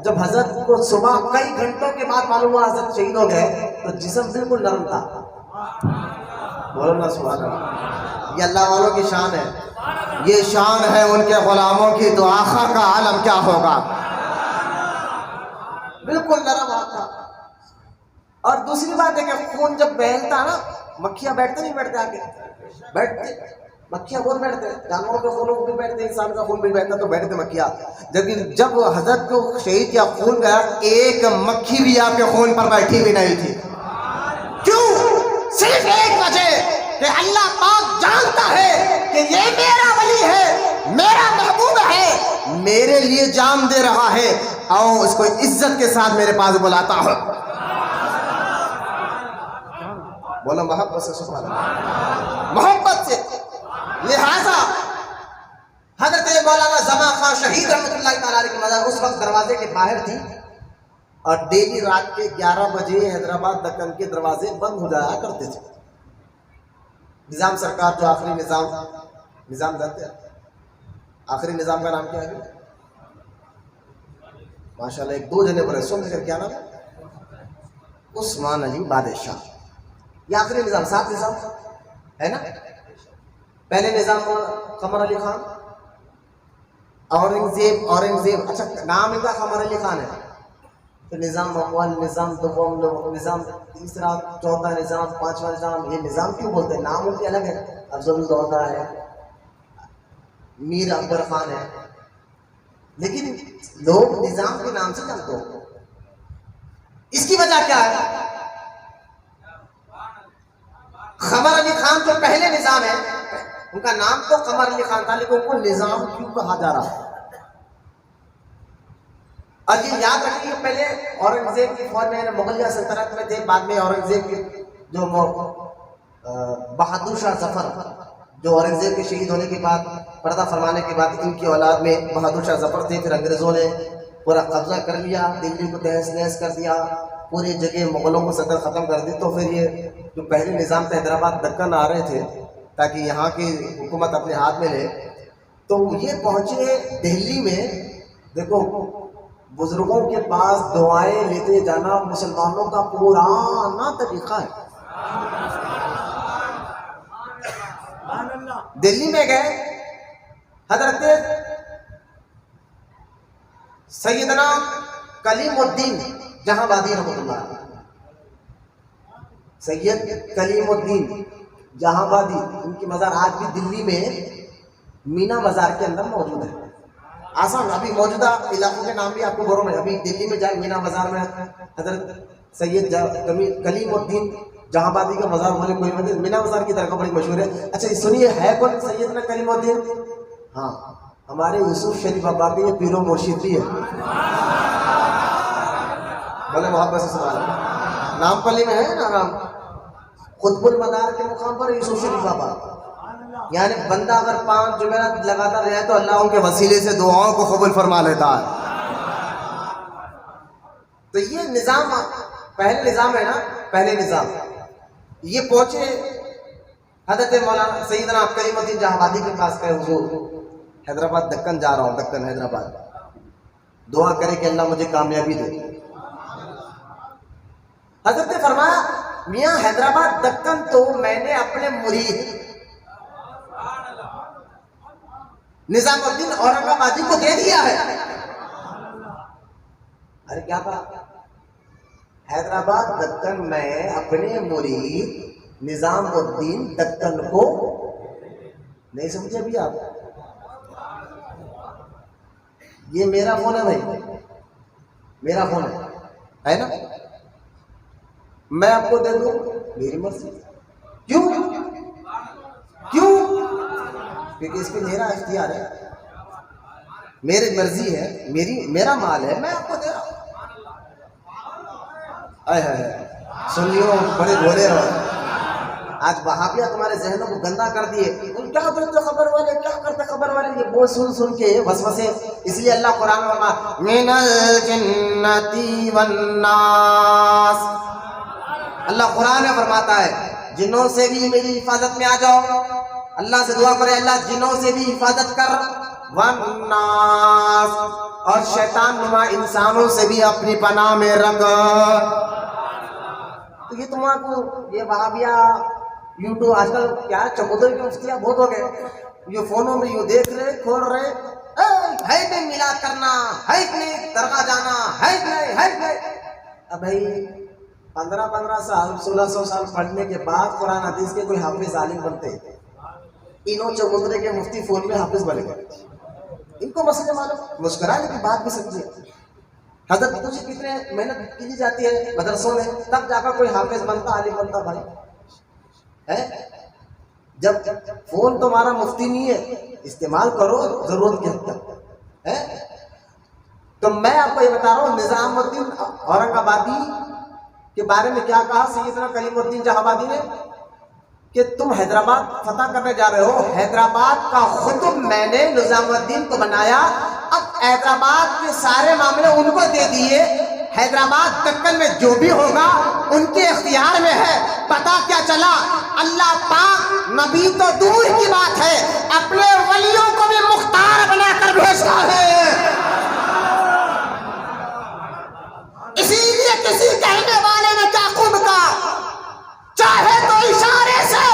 جب حضرت کو صبح کئی گھنٹوں کے بعد معلوم ہوا حضرت شہید ہو گئے تو جسم بالکل نرم تھا۔ بولو نا سبحان اللہ۔ یہ اللہ والوں کی شان ہے، یہ شان ہے ان کے غلاموں کی، تو آقا کا عالم کیا ہوگا، بالکل نرم ہاتھ تھا۔ اور دوسری بات ہے کہ خون جب بہلتا نا، مکھیاں بیٹھتے نہیں بیٹھتے آگے، بیٹھتے مکھیاں بہت بیٹھتے ہیں، جانوروں کے خون بھی بیٹھتے، انسان کا خون بھی بیٹھتا تو بیٹھتے مکھیاں، لیکن جب حضرت کو شہید کیا خون گیا، ایک مکھی بھی آپ کے خون پر بیٹھی بھی نہیں تھی۔ کیوں؟ صرف ایک وجہ کہ اللہ پاک جانتا ہے کہ یہ میرا ولی ہے، میرا محبوب ہے، میرے لیے جان دے رہا ہے، اور اس کو عزت کے ساتھ میرے پاس بلاتا ہوں۔ بولو محبت سے سبحان اللہ، محبت سے۔ لہذا حضرت مولانا زماں خان شہید رحمۃ اللہ تعالیٰ علیہ کی مزار اس وقت دروازے کے باہر تھی، اور ڈیلی رات کے 11 بجے حیدرآباد دکن کے دروازے بند ہو جایا کرتے تھے۔ نظام سرکار جو آخری نظام جانتے ہیں، آخری نظام کا نام کیا ہے؟ ماشاءاللہ 1-2 جنے بڑے سن کر، کیا نام ہے؟ عثمان علی بادشاہ۔ یہ آخری نظام، 7 نظام ہے نا۔ پہلے نظام قمر علی خان، اورنگزیب، اچھا نام ان کا قمر علی خان ہے، تو نظام اول، نظام دوم، نظام تیسرا، چوتھا نظام، پانچواں نظام، یہ نظام کیوں بولتے ہیں؟ نام ان کے الگ ہے، افضل الدولہ ہے، میر اکبر خان ہے، لیکن لوگ نظام کے نام سے جانتے ہیں۔ اس کی وجہ کیا ہے؟ قمر علی خان جو پہلے نظام ہے، ان کا نام تو قمر علی خان تھا، لیکن ان کو نظام کیوں کہا جا رہا ہے؟ اور یہ یاد رکھیے، پہلے اورنگزیب کی فوج میں، مغلیہ سلطنت میں تھے، بعد میں اورنگزیب کے جو بہادر شاہ ظفر، جو اورنگزیب کے شہید ہونے کے بعد، پردہ فرمانے کے بعد، ان کی اولاد میں بہادر شاہ ظفر تھے۔ پھر انگریزوں نے پورا قبضہ کر لیا، دلی کو تہس نہس کر دیا، پوری جگہ مغلوں کو صدر ختم کر دی۔ تو پھر یہ جو پہلے نظام تھے، حیدرآباد دکن آ رہے تھے تاکہ یہاں کی حکومت اپنے ہاتھ میں لے، تو یہ پہنچے دہلی میں۔ دیکھو، بزرگوں کے پاس دعائیں لیتے جانا مسلمانوں کا پرانا طریقہ ہے۔ دلی میں گئے، حضرت سیدنا کلیم الدین جہاں بادی رحمۃ اللہ، سید کلیم الدین جہاں بادی، ان کی مزار آج بھی دلی میں مینا بازار کے اندر موجود ہے۔ آسان، ابھی موجودہ علاقوں کے نام بھی آپ کو بولوں میں، ابھی دلی میں جائیں مینا بازار میں حضرت سید کلیم الدین جہاں بادی کا مزار بولے کوئی مدد، مینا بازار کی طرح بڑی مشہور ہے۔ اچھا سنیے، ہے کون سیدنا کلیم الدین؟ ہاں، ہمارے یوسف شریف بابا کے یہ پیر و مرشد بھی ہے، بولے محبت سے سبحان اللہ۔ نام پلی میں ہے نا نام، قطب المدار کے مقام پر یوسف شریف بابا، یعنی بندہ اگر 5 جمعرات لگاتا رہے تو اللہ ان کے وسیلے سے دعاؤں کو قبول فرما لیتا ہے۔ تو یہ نظام پہلے نظام ہے نا، پہلے نظام یہ پہنچے حضرت مولانا سیدنا کلیم الدین جہاں بادی کے پاس، کہ حضور حیدرآباد دکن جا رہا ہوں، دکن حیدرآباد، دعا کرے کہ اللہ مجھے کامیابی دے۔ حضرت نے فرمایا، میاں حیدرآباد دکن تو میں نے اپنے مرید نظام الدین اورنگ آبادی کو دے دیا ہے۔ ارے کیا تھا؟ حیدرآباد دکن میں اپنے مرید نظام الدین دکن کو نہیں سمجھے بھی آپ؟ یہ میرا فون ہے بھائی، میرا فون ہے نا، میں آپ کو دے دوں میری مرضی۔ کیوں؟ کیوں؟ کیونکہ اس پہ میرا اختیار ہے، میری مرضی ہے، میرا مال ہے، میں آپ کو دے رہا ہوں۔ سنیو، بڑے بولے ہو آج وہابیہ تمہارے ذہنوں کو گندا کر دیے، کیا کرتے خبر والے، کیا کرتے خبر والے، یہ وہ سن کے وسوسے۔ اس لیے اللہ قرآن میں فرماتا من الجنتی والناس، اللہ قرآن میں فرماتا ہے جنوں سے بھی میری حفاظت میں آ جاؤ، اللہ سے دعا کرے اللہ جنوں سے بھی حفاظت کر، والناس، اور شیطان نما انسانوں سے بھی اپنی پناہ میں رکھ۔ تو یہ تمہارے کو یہ وہابیہ یوٹیوب آج کل کیا چکودر کی مفتیاں بہت ہو گئے، یہ فونوں میں یہ دیکھ رہے، کھول رہے، ہے نہیں میلاد کرنا، ہے نہیں درگاہ جانا، ہے نہیں۔ اب بھائی 15 سال 1600 سال پڑھنے کے بعد قرآن حدیث کے کوئی حافظ عالم بنتے، انہوں چکودرے کے مفتی فون میں حافظ بن گئے، ان کو مسئلے معلوم، مسکرانے کی بات بھی سمجھے۔ حضرت تجھے کتنے محنت کی جاتی ہے مدرسوں میں، تب جا کر کوئی حافظ بنتا، عالم بنتا بھائی ہے۔ جب فون تمہارا مفتی نہیں ہے، استعمال کرو ضرورت کے حد تک ہے۔ تو میں آپ کو یہ بتا رہا ہوں، نظام الدین اورنگ آبادی کے بارے میں کیا کہا سیدنا کلیم الدین جہاں آبادی نے، کہ تم حیدرآباد فتح کرنے جا رہے ہو، حیدرآباد کا خطب میں نے نظام الدین کو بنایا، اب حیدرآباد کے سارے معاملے ان کو دے دیے، حیدرآباد دکن میں جو بھی ہوگا ان کے اختیار میں ہے۔ پتا کیا چلا، اللہ پاک نبی تو دور کی بات ہے، اپنے ولیوں کو بھی مختار بنا کر بھیجتا ہے۔ اسی لیے کسی کہنے والے نے کیا خوب کہا، چاہے تو اشارے سے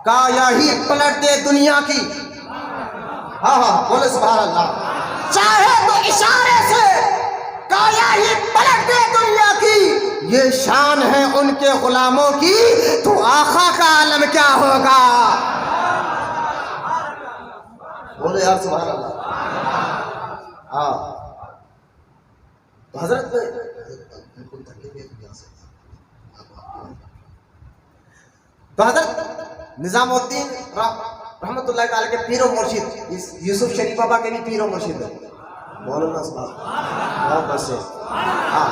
کایا ہی پلٹ دے دنیا کی، ہاں بولے سبحان اللہ، چاہے تو اشارے سے کایا ہی پلٹ دے دنیا کی، یہ شان ہے ان کے غلاموں کی، تو آقا کا عالم کیا ہوگا؟ بولے یار سبحان اللہ۔ ہاں تو حضرت نظام الدین رحمت اللہ تعالیٰ کے پیر و مرشد یوسف شریف بابا کے بھی پیر و مرشد ہے۔ مولانا صاحب بہت سے ہاں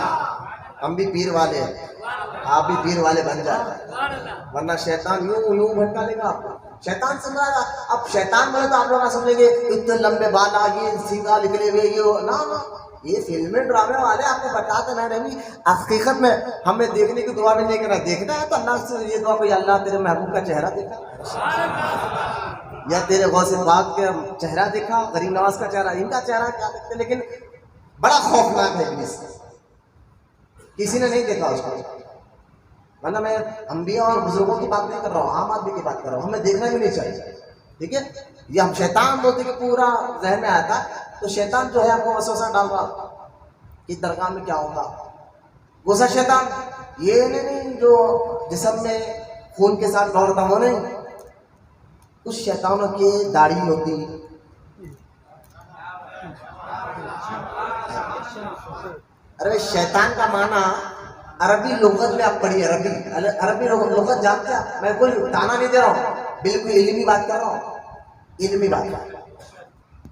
ہم بھی پیر والے ہیں، آپ بھی پیر والے بن جائیں، ورنہ شیطان یوں بھٹکا لے گا آپ کو۔ شیطان سمجھا گا، اب شیطان بولے تو آپ لوگ سمجھیں گے اتنے لمبے بال آگے سیدھا نکلے ہوئے، یہ نا یہ فلمیں ڈرامے والے آپ کو بتاتے نہیں، حقیقت میں ہمیں دیکھنے کی دعا بھی نہیں کرنا، دیکھنا ہے تو اللہ سے یہ دعا کوئی اللہ تیرے محبوب کا چہرہ دیکھا یا تیرے غوث پاک کے چہرہ دیکھا، غریب نواز کا چہرہ، ان کا چہرہ کیا دیکھتے، لیکن بڑا خوفناک ہے ابلیس، کسی نے نہیں دیکھا اس کو، ورنہ میں انبیاء اور بزرگوں کی بات نہیں کر رہا ہوں، عام آدمی کی بات کر رہا ہوں، ہمیں دیکھنا بھی نہیں چاہیے، ٹھیک ہے؟ یہ ہم شیطان بولتے کہ پورا ذہن میں آتا، تو شیطان جو ہے آپ کو وسوسہ ڈال رہا کہ درگاہ میں کیا ہوگا، غصہ شیطان یہ نہیں جو جسم میں خون کے ساتھ دوڑتا ہو، نہیں، اس شیطانوں کی داڑھی ہوتی، ارے شیطان کا معنی عربی لغت میں آپ پڑھیے، عربی لغت جانتے ہیں، میں کوئی تانا نہیں دے رہا ہوں، بالکل علمی بات کر رہا ہوں، علمی بات۔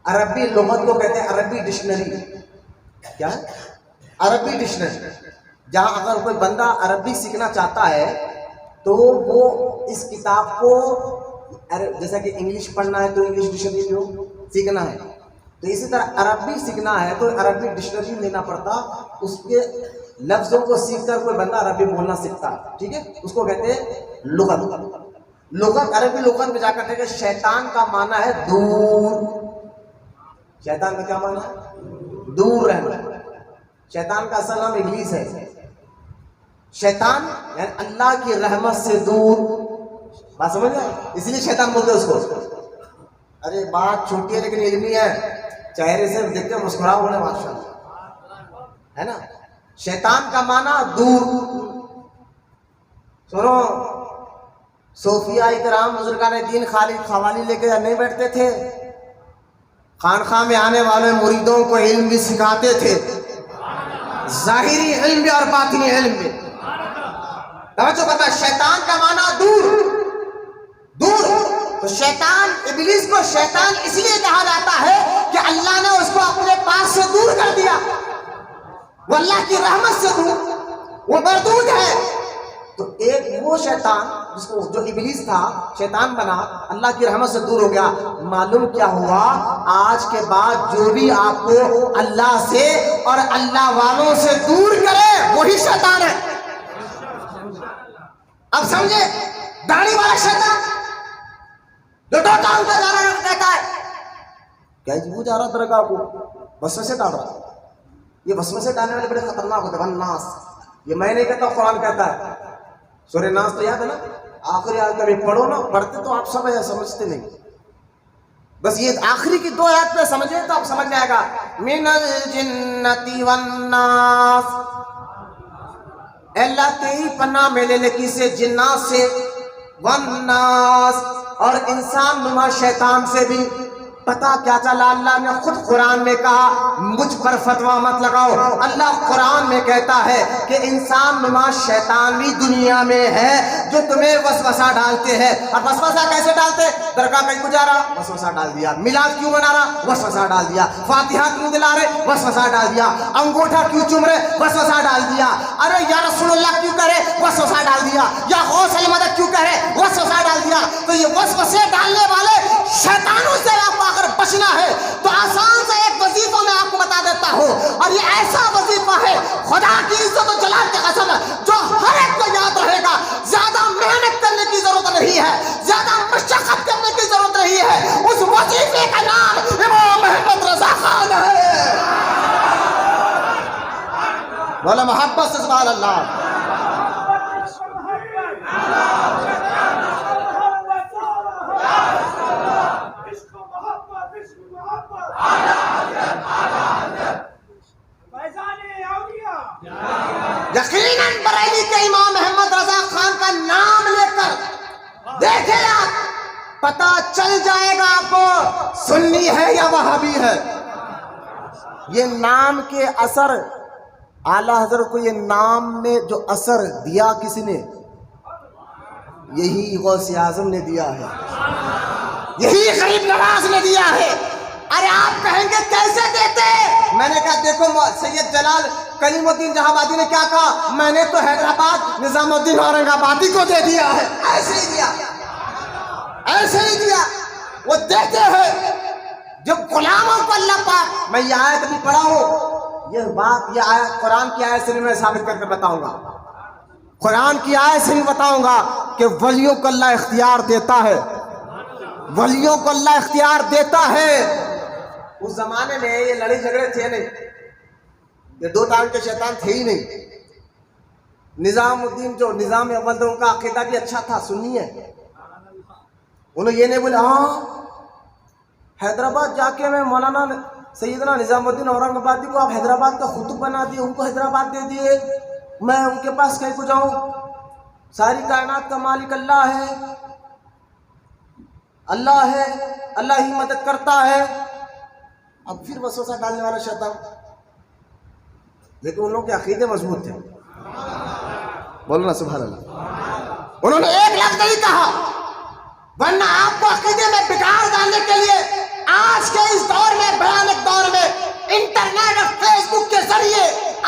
عربی لغت کو کہتے ہیں عربی ڈکشنری، کیا ہے؟ عربی ڈکشنری، جہاں اگر کوئی بندہ عربی سیکھنا چاہتا ہے تو وہ اس کتاب کو، جیسا کہ انگلش پڑھنا ہے تو انگلش ڈکشنری جو سیکھنا ہے، تو اسی طرح عربی سیکھنا ہے تو عربی ڈکشنری لینا پڑتا، اس کے لفظوں کو سیکھ کر کوئی بندہ عربی بولنا سیکھتا، ٹھیک ہے؟ اس کو کہتے ہیں لغت۔ عربی لغت میں جا کر دیکھیں، شیطان کا معنی ہے دور، شیطان کا کیا معنی ہے؟ دور رہنا، شیطان کا اصل نام ابلیس ہے، شیطان یعنی اللہ کی رحمت سے دور، بات سمجھ گئے؟ اس لیے شیطان بولتے ہیں اس کو۔ ارے بات چھوٹی ہے لیکن علمی ہے، چہرے سے دیکھ کے مسکراؤ بولے ماشاءاللہ، ہے نا؟ شیطان کا معنی دور۔ سنو، صوفیاء کرام بزرگان دین خالی قوالی لے کے نہیں بیٹھتے تھے، خانقاہ میں آنے والے مریدوں کو علم بھی سکھاتے تھے، ظاہری علم بھی اور باطنی علم بھی۔ توجہ کرتا، شیطان کا معنی دور، تو شیطان، ابلیس کو شیطان اس لیے کہا جاتا ہے کہ اللہ نے اس کو اپنے پاس سے دور کر دیا، وہ اللہ کی رحمت سے دور، وہ مردود ہے۔ تو ایک وہ شیطان جس کو جو ابلیس تھا، شیطان بنا، اللہ کی رحمت سے دور ہو گیا۔ معلوم کیا ہوا؟ آج کے بعد جو بھی آپ کو اللہ سے اور اللہ والوں سے دور کرے وہی شیطان ہے۔ اب سمجھے؟ داڑھی والا شیطان جو ٹوٹا الٹا جا رہا رہتا ہے، کیا وہ جا رہا درگاہ کو وسوسے ڈال رہا؟ یہ وسوسے ڈالنے والے بڑے خطرناک ہوتے ہیں۔ والناس، یہ میں نہیں کہتا، قرآن کہتا ہے، سورہ ناس تو یاد ہے نا، آخری آیت کبھی پڑھو نا، پڑھتے تو آپ سب سمجھتے نہیں، بس یہ آخری کی دو آیت پہ سمجھیں تو آپ سمجھ جائے گا۔ من الجنتی والناس، اللہ تیری پناہ میں لے لے کسے؟ جنات سے، والناس، اور انسان نما شیطان سے بھی۔ پتہ کیا چلا؟ اللہ نے خود قرآن میں کہا مجھ پر فتویٰ مت لگاؤ، اللہ قرآن میں کہتا ہے کہ انسان نما شیطان بھی دنیا میں ہے جو تمہیں وسوسہ ڈالتے ہیں۔ اور وسوسہ کیسے ڈالتے؟ درگاہ کہیں کو جا رہا، وسوسہ ڈال دیا، میلاد کیوں منا رہا، وسوسہ ڈال دیا، فاتحہ کیوں دلا رہے، وسوسہ ڈال دیا، انگوٹھا کیوں چوم رہے، وسوسہ ڈال دیا، ارے یا رسول اللہ کیوں کرے، وسوسہ ڈال دیا، یا غوث المدد کیوں کرے، وسوسہ ڈال دیا۔ تو یہ وسوسے ڈالنے والے شیطانوں سے آپ کو اگر بچنا ہے تو آسان سے ایک وظیفہ میں آپ کو بتا دیتا ہوں، اور یہ ایسا وظیفہ ہے خدا کی عزت و جلال کی قسم جو ہر ایک کو یاد رہے گا۔ زیادہ محنت کرنے کی ضرورت نہیں ہے، زیادہ مشقت کرنے کی ضرورت نہیں ہے، اس وظیفے کا نام امام محمد رضا خان ہے۔ بولا محبت سے سبحان اللہ۔ بریلی کے امام احمد رضا خان کا نام لے کر دیکھیں آپ، پتہ چل جائے گا آپ کو سنی ہے یا وہابی ہے۔ یہ نام کے اثر، اعلیٰ حضرت کو یہ نام میں جو اثر دیا کس نے؟ یہی غوث اعظم نے دیا ہے، یہی غریب نواز نے دیا ہے۔ ارے آپ کہیں گے کیسے دیتے؟ میں نے کہا دیکھو سید جلال کریم الدین جہاں آبادی نے کیا کہا، میں نے تو حیدرآباد نظام الدین اورنگ آبادی کو دے دیا ہے۔ ایسے ہی دیا، ایسے ہی دیا، وہ دیتے ہیں جو غلاموں کو اللہ پاک۔ میں یہ آیت ابھی پڑھا ہوں، یہ بات، یہ آیت قرآن کی آیت سے میں ثابت کر کے بتاؤں گا، قرآن کی آیت سے بھی بتاؤں گا کہ ولیوں کو اللہ اختیار دیتا ہے، ولیوں کو اللہ اختیار دیتا ہے۔ اس زمانے میں یہ لڑائی جھگڑے تھے نہیں، یہ دو ٹانگ کے شیطان تھے ہی نہیں۔ نظام الدین جو نظام اول تھا ان کا عقیدہ بھی اچھا تھا، سنی ہے، انہوں یہ نہیں بولے ہاں حیدرآباد جا کے میں مولانا سیدنا نظام الدین اورنگ آبادی کو آپ حیدرآباد کا خطب بنا دیے، ان کو حیدرآباد دے دیے، میں ان کے پاس کہیں کو جاؤں؟ ساری کائنات کا مالک اللہ ہے، اللہ ہے، اللہ ہی مدد کرتا ہے۔ اب پھر وسوسہ ڈالنے والا شیطان، لیکن ان لوگوں کے عقیدے مضبوط تھے، بولو نا سبحان اللہ۔ انہوں نے ایک لفظ نہیں کہا، ورنہ آپ کو عقیدے میں بگاڑ ڈالنے کے لیے آج کے اس دور میں، بھیانک دور میں، انٹرنیٹ اور فیس بک کے ذریعے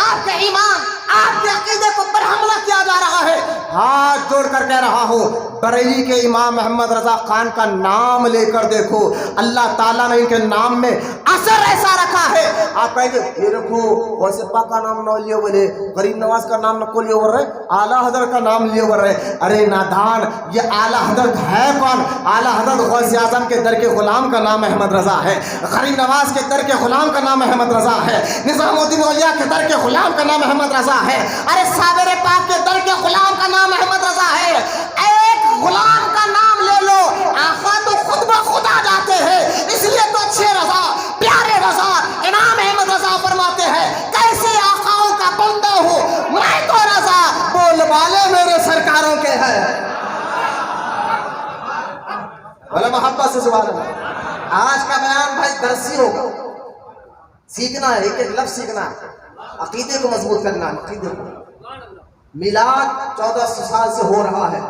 آپ کے ایمان، آپ کے عقیدے کو پر حملہ کیا جا رہا ہے۔ ہاتھ جوڑ کر کہہ رہا ہوں، بریلی کے امام محمد رضا خان کا نام لے کر دیکھو، اللہ تعالیٰ نے ان کے نام میں اثر ایسا رکھا ہے۔ آپ کہیں گے یہ دیکھو ویسے پاک کا نام نہ لیے بولے، غریب نواز کا نام نہ کو لیے بول رہے، اعلیٰ حضرت کا نام لیے بول رہے۔ ارے نادان، یہ اعلیٰ حضرت ہے کون؟ اعلیٰ حضرت غوث اعظم کے در کے غلام کا نام احمد رضا ہے، غریب نواز کے در کے غلام کا نام احمد رضا ہے، نظام الدین اولیاء کے در کے غلام کا نام احمد رضا ہے، ارے صابر پاک کے در کے غلام کا نام احمد رضا ہے۔ ایک غلام کا نام لے لو، آقا تو خود بخود آ جاتے ہیں۔ اس لیے تو اچھے رضا، پیارے رضا، امام احمد رضا فرماتے ہیں کیسے آقاؤں کا بندہ ہوں میں تو رضا، بول والے میرے سرکاروں کے ہیں۔ بولے محبت سے سبحان اللہ۔ آج کا بیان بھائی درسی ہوگا، سیکھنا ہے، ایک ایک لفظ سیکھنا ہے، عقیدے کو مضبوط کرنا ہے، عقیدے کو۔ میلاد 1400 سال سے ہو رہا ہے،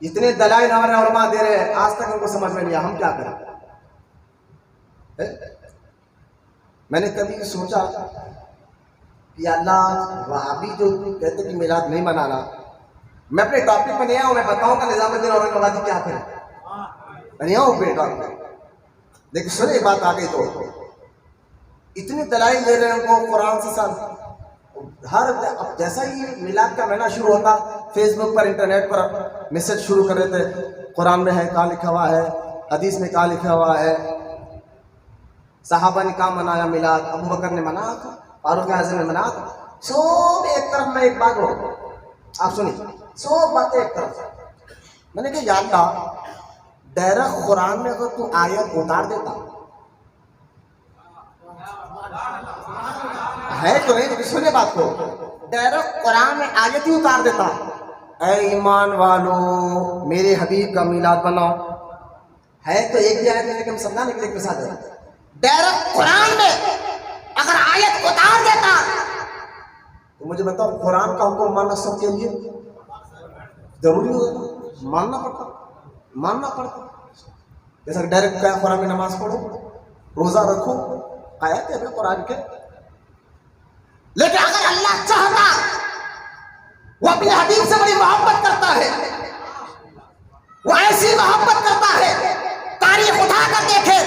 اتنے دلائل ہمارے علماء دے رہے ہیں، آج تک ان کو سمجھ میں نہیں آیا، ہم کیا کریں؟ میں نے کبھی سوچا کہ اللہ وہابی جو کہتے کہ میلاد نہیں منانا، میں اپنے ٹاپک پہ نہیں آیا ہوں، میں بتاؤں گا نظام الدین اورنگ آبادی کیا کرے، میں نہیں آؤں اپنے ٹاپک پہ، لیکن سنیں بات آ گئی تو اتنے دلائل دے رہے ہیں ان کو قرآن سے ساتھ۔ ہر جیسا ہی میلاد کا مہینہ شروع ہوتا، فیس بک پر انٹرنیٹ پر میسج شروع کر رہے تھے، قرآن میں ہے کہاں لکھا ہوا ہے، حدیث میں کہاں لکھا ہوا ہے، صحابہ نے کہاں منایا میلاد، ابو بکر نے منایا تھا، فاروق اعظم نے منایا تھا، سب ایک طرف۔ میں ایک بات بولوں، آپ سنیں، سب باتیں ایک طرف۔ میں نے کہا یا اللہ، ڈائریکٹ قرآن میں اگر تو آیت اتار دیتا ہے تو نہیں، لیکن سنے بات کو، ڈائریکٹ قرآن میں آیت ہی اتار دیتا، اے ایمان والو میرے حبیب کا میلاد بناؤ، ہے تو ایک بھی آیت نہیں، لیکن سمجھانے کے لیے ایک مثال دیتا، ڈائریکٹ قرآن میں اگر آیت اتار دیتا تو مجھے بتاؤ قرآن کا حکم ماننا سب کے لیے ضروری ہوتا؟ ماننا پڑتا۔ جیسا ڈائریکٹ کہا قرآن میں نماز پڑھو، روزہ رکھو، آیت ہے قرآن کے، لیکن اگر اللہ چاہتا، وہ اپنے حبیب سے بڑی محبت کرتا ہے، وہ ایسی محبت کرتا ہے، تاریخ اٹھا کر دیکھے،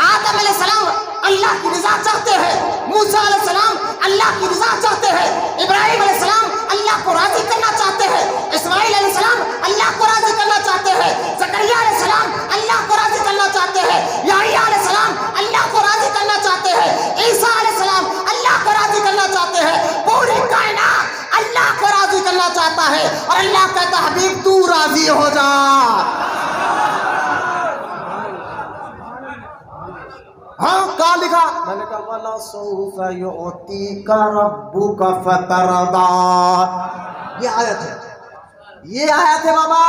آدم علیہ السلام اللہ کی رضا چاہتے ہیں، موسیٰ علیہ السلام اللہ کی رضا چاہتے ہیں، ابراہیم علیہ السلام اللہ کو راضی کرنا چاہتے ہیں، اسماعیل علیہ السلام اللہ کو راضی کرنا چاہتے ہیں، زکریا علیہ السلام اللہ کو راضی کرنا چاہتے ہیں، یحییٰ علیہ السلام اللہ کو راضی کرنا چاہتے ہیں، عیسیٰ علیہ السلام اللہ کو راضی کرنا چاہتے ہیں، پوری کائنات اللہ کو راضی کرنا چاہتا ہے، اور اللہ کہتا ہے حبیب تو راضی ہو جا۔ ہاں کہاں لکھا؟ میں نے کہا وَلَسَوْفَ يُعْطِيكَ رَبُّكَ فَتَرْضَىٰ. یہ آیت ہے، یہ آیت ہے بابا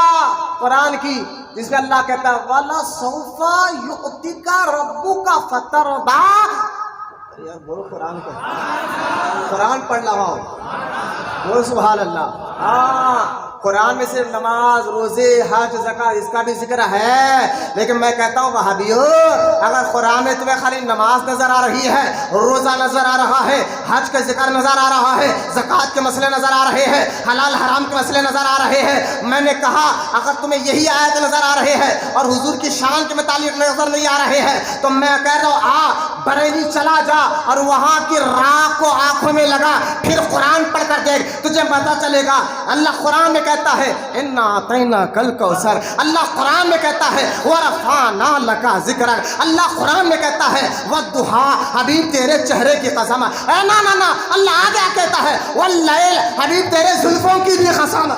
قرآن کی، جس میں اللہ کہتا ہے وَلَسَوْفَ يُعْطِيكَ رَبُّكَ فَتَرْضَىٰ. یار بولو قرآن کو، قرآن پڑھ رہا ہوں، بولو سبحان اللہ. ہاں قرآن میں صرف نماز، روزے، حج، زکات اس کا بھی ذکر ہے، لیکن میں کہتا ہوں وہابیو، اگر قرآن میں تمہیں خالی نماز نظر آ رہی ہے، روزہ نظر آ رہا ہے، حج کا ذکر نظر آ رہا ہے، زکات کے مسئلے نظر آ رہے ہیں، حلال حرام کے مسئلے نظر آ رہے ہیں، میں نے کہا اگر تمہیں یہی آیت نظر آ رہے ہیں اور حضور کی شان کے متعلق نظر نہیں آ رہے ہیں، تو میں کہہ رہا ہوں بریلی چلا جا اور وہاں کی راہ کو آنکھوں میں لگا، پھر قرآن پڑھ کر دیکھ، تجھے پتہ چلے گا. اللہ قرآن میں کہتا ہے اِنَّا أَعْطَيْنَاكَ الْكَوْثَرَ. اللہ قرآن میں کہتا ہے وَرَفَعْنَا لَكَ ذِكْرَكَ. اللہ قرآن میں کہتا ہے وَالضُّحَىٰ. حبیب تیرے چہرے کی قسم. نا اللہ آگے کہتا ہے وَاللَّيْلِ. حبیب تیرے زلفوں کی بھی قسم.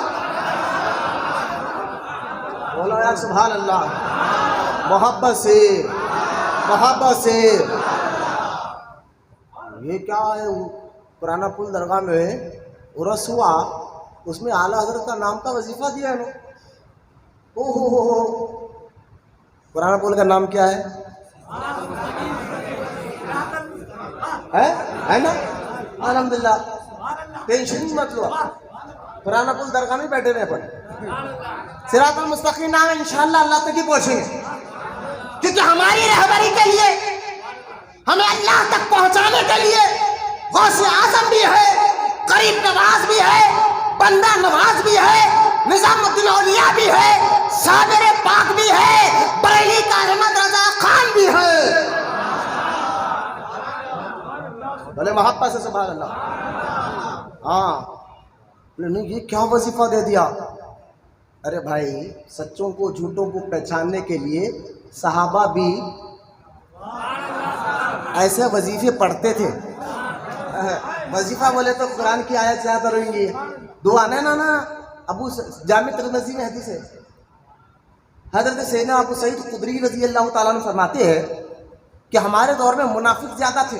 بولو یا سبحان اللہ. محبت سے، محبت سے. یہ کیا ہے؟ پرانا پل درگاہ میں عرس ہوا، اس میں اعلیٰ حضرت کا نام کا وظیفہ دیا ہے. پرانا پل کا نام کیا ہے نا؟ الحمدللہ. ٹینشن مت لو، پرانا پل درگاہ میں بیٹھے رہے پر صراط المستقیم نام انشاءاللہ اللہ تک ہی پہنچیں گے، کیونکہ ہماری رہبری کے لیے، ہمیں اللہ تک پہنچانے کے لیے غوث اعظم بھی ہے، قریب نواز بھی ہے، بندہ نواز بھی ہے، نظام الدین اولیاء بھی ہے، صابر پاک بھی ہے، بریلی کا احمد رضا خان بھی ہے. بھلے محبت سے سبحان اللہ. ہاں نہیں یہ کیا وظیفہ دے دیا؟ ارے بھائی سچوں کو جھوٹوں کو پہچاننے کے لیے صحابہ بھی ایسے وظیفے پڑھتے تھے. وظیفہ بولے تو قرآن کی آیت سے یاد رہیں گی. دعا نا ابو جامع ترمذی میں حدیث ہے، حضرت سیدنا ابو سعید خدری رضی اللہ تعالیٰ عنہ فرماتے ہیں کہ ہمارے دور میں منافق زیادہ تھے.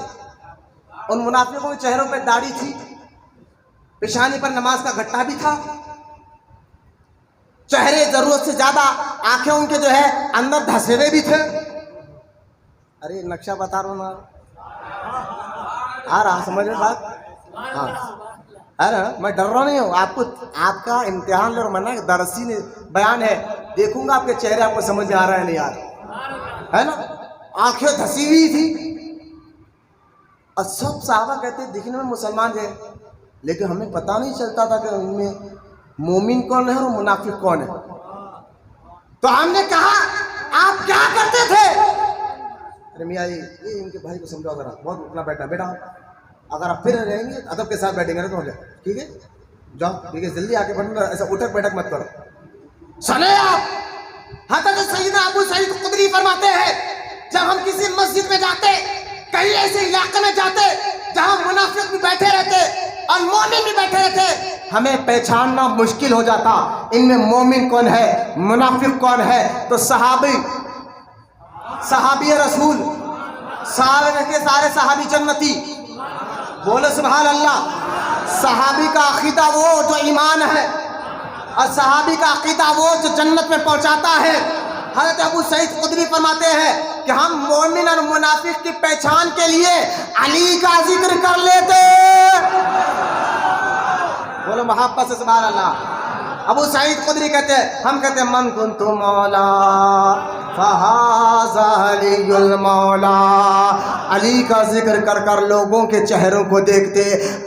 ان منافقوں کے چہروں پہ داڑھی تھی، پیشانی پر نماز کا گھٹا بھی تھا، چہرے ضرورت سے زیادہ، آنکھیں ان کے جو ہے اندر دھسے ہوئے بھی تھے. ارے نقشہ بتا رہا ہوں نا، آ رہا سمجھ میں بات؟ ہاں ارے میں ڈر رہا نہیں ہوں، آپ کو آپ کا امتحان لے رہا ہوں، درسی بیان ہے، دیکھوں گا آپ کے چہرے آپ کو سمجھ میں آ رہا ہے نہیں یار، ہے نا؟ آنکھیں دھسی ہوئی تھی اور سب صحابہ کہتے دکھنے میں مسلمان تھے، لیکن ہمیں پتہ نہیں چلتا تھا کہ ان میں مومن کون ہے اور منافق کون ہے. تو ہم نے کہا آپ کیا کرتے تھے؟ ارے میاں یہ ان کے بھائی کو سمجھاؤ ذرا، بہت اٹھنا بیٹھا، اگر آپ پھر رہیں گے ادب کے ساتھ بیٹھیں گے تو ہو جائے، ٹھیک ہے جاؤ، ٹھیک ہے جلدی آ کے بیٹھو، ایسا اٹھک بیٹھک مت کرو. سنیں آپ، حضرت سیدنا ابو سعید خدری فرماتے ہیں جب ہم کسی مسجد میں جاتے، کہیں ایسے علاقے میں جاتے جہاں منافق بھی بیٹھے رہتے اور مومن بھی بیٹھے رہتے، ہمیں پہچاننا مشکل ہو جاتا ان میں مومن کون ہے منافق کون ہے. تو صحابی رسول سارے کے سارے صحابی جنتی. بولو سبحان اللہ. صحابی کا عقیدہ وہ جو ایمان ہے، اور صحابی کا عقیدہ وہ جو جنت میں پہنچاتا ہے. حضرت ابو سعید خدری فرماتے ہیں کہ ہم مومن اور منافق کی پہچان کے لیے علی کا ذکر کر لیتے. بولو محبت سے سبحان اللہ. ابو سعید خدری کہتے ہیں، ہم کہتے ہیں من کنت مولا فہذا علی المولا. علی کا ذکر کر کر لوگوں کے چہروں کو دیکھتے،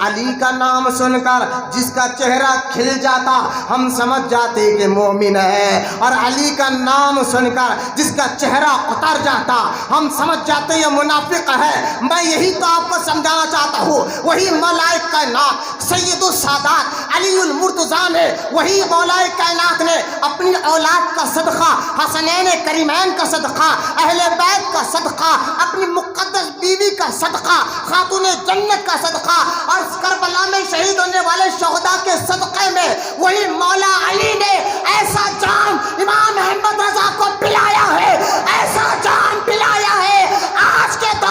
علی کا نام سن کر جس کا چہرہ کھل جاتا ہم سمجھ جاتے کہ مومن ہے، اور علی کا نام سن کر جس کا چہرہ اتر جاتا ہم سمجھ جاتے یہ منافق ہے. میں یہی تو آپ کو سمجھانا چاہتا ہوں، وہی ملائک کائنات سید السادات علی المرتضیٰ نے، وہی مولا کائنات نے اپنی اولاد کا صدقہ، حسنین کریمین کا صدقہ، اہل بیت کا صدقہ، اپنی مقدس بیوی کا صدقہ، خاتون جنت کا صدقہ، اور کربلا میں شہید ہونے والے شہداء کے صدقے میں وہی مولا علی نے ایسا جام امام احمد رضا کو پلایا ہے، ایسا جام پلایا ہے. آج کے دور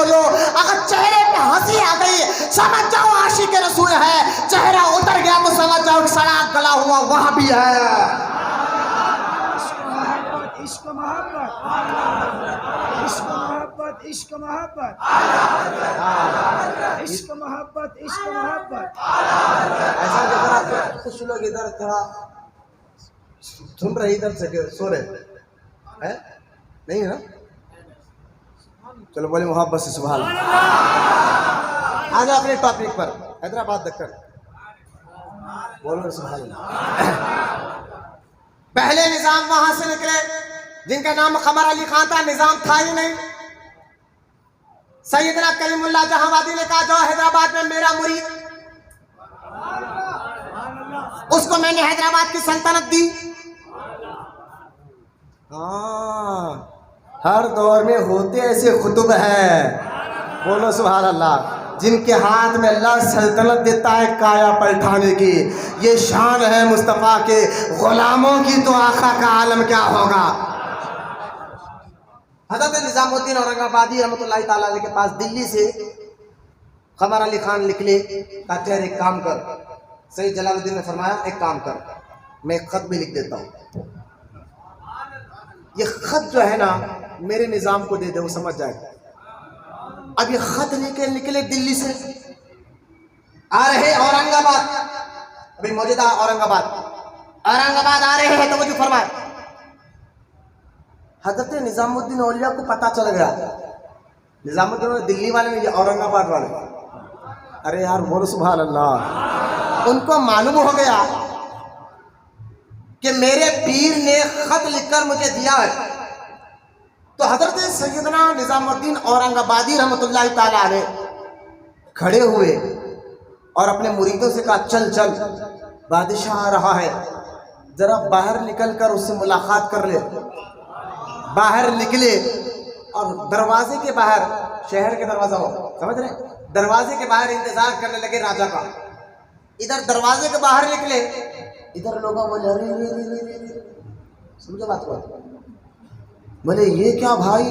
لو اگر چہرے پہ ہنسی آ گئی سمجھ جاؤ عاشق رسول ہے، چہرہ اتر گیا تو سمجھ جاؤ سڑا گلا ہوا وہاں بھی ہے۔ عشق محبت عشق محبت عشق محبت عشق محبت عشق محبت۔ ایسا ذرا کچھ لوگ ادھر تھوڑا سن رہے ادھر سے سو رہے ہیں نہیں ہے نا؟ چلو بولے محبت سے سبحان اللہ۔ آج اپنے ٹاپک پر حیدرآباد دکن بولو سبحان اللہ۔ پہلے نظام وہاں سے نکلے جن کا نام قمر علی خان تھا، نظام تھا ہی نہیں۔ سیدنا کلیم اللہ جہاں آبادی نے کہا جو حیدرآباد میں میرا مرید، اس کو میں نے حیدرآباد کی سلطنت دی۔ ہاں ہر دور میں ہوتے ایسے خطب ہیں، بولو سبحان اللہ، جن کے ہاتھ میں اللہ سلطنت دیتا ہے کایا پلٹانے کی۔ یہ شان ہے مصطفیٰ کے غلاموں کی، تو آقا کا عالم کیا ہوگا۔ حضرت نظام الدین اورنگ آبادی رحمۃ اللہ تعالیٰ علیہ کے پاس دلی سے قمر علی خان نکلے، کہتے ہیں ایک کام کر، سید جلال الدین نے فرمایا ایک کام کر، میں ایک خط بھی لکھ دیتا ہوں، یہ خط جو ہے نا میرے نظام کو دے دے، وہ سمجھ جائے گا۔ اب یہ خط نکلے دلی سے آ رہے اورنگ آباد، ابھی موجودہ اورنگ آباد آ رہے ہیں تو وہ جو فرمائے حضرت نظام الدین اولیاء کو پتا چل گیا، نظام الدین دلی والے نہیں اورنگ آباد والے، ارے یار بولو سبحان اللہ، ان کو معلوم ہو گیا کہ میرے پیر نے خط لکھ کر مجھے دیا ہے۔ تو حضرت سیدنا نظام الدین اورنگ آبادی رحمۃ اللہ تعالیٰ علیہ کھڑے ہوئے اور اپنے مریدوں سے کہا چل چل بادشاہ آ رہا ہے، ذرا باہر نکل کر اس سے ملاقات کر لے۔ باہر نکلے اور دروازے کے باہر، شہر کے دروازہ ہو سمجھ رہے، دروازے کے باہر انتظار کرنے لگے راجہ کا۔ ادھر دروازے کے باہر نکلے، ادھر لوگ بولے ارے سمجھے بات کو، بولے یہ کیا بھائی،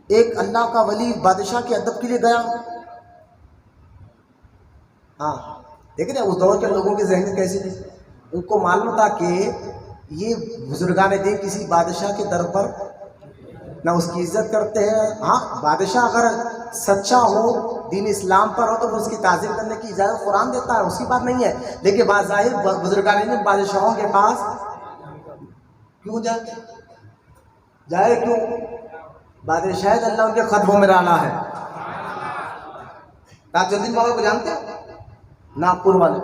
ایک اللہ کا ولی بادشاہ کے ادب کے لیے گیا۔ ہاں دیکھ رہے اس دور کے لوگوں کی ذہنیت کیسی تھی، ان کو معلوم تھا کہ یہ بزرگان دین کسی بادشاہ کے در پر نہ اس کی عزت کرتے ہیں۔ ہاں بادشاہ اگر سچا ہو، دین اسلام پر ہو، تو اس کی تعظیم کرنے کی اجازت قرآن دیتا ہے، اس کی بات نہیں ہے، لیکن بظاہر بزرگان دین بادشاہوں کے پاس کیوں جائے کیوں؟ بادشاہ اللہ ان کے خطبوں میں ڈالا ہے۔ تاج الدین بابا کو جانتے ہیں؟ ناگپور والے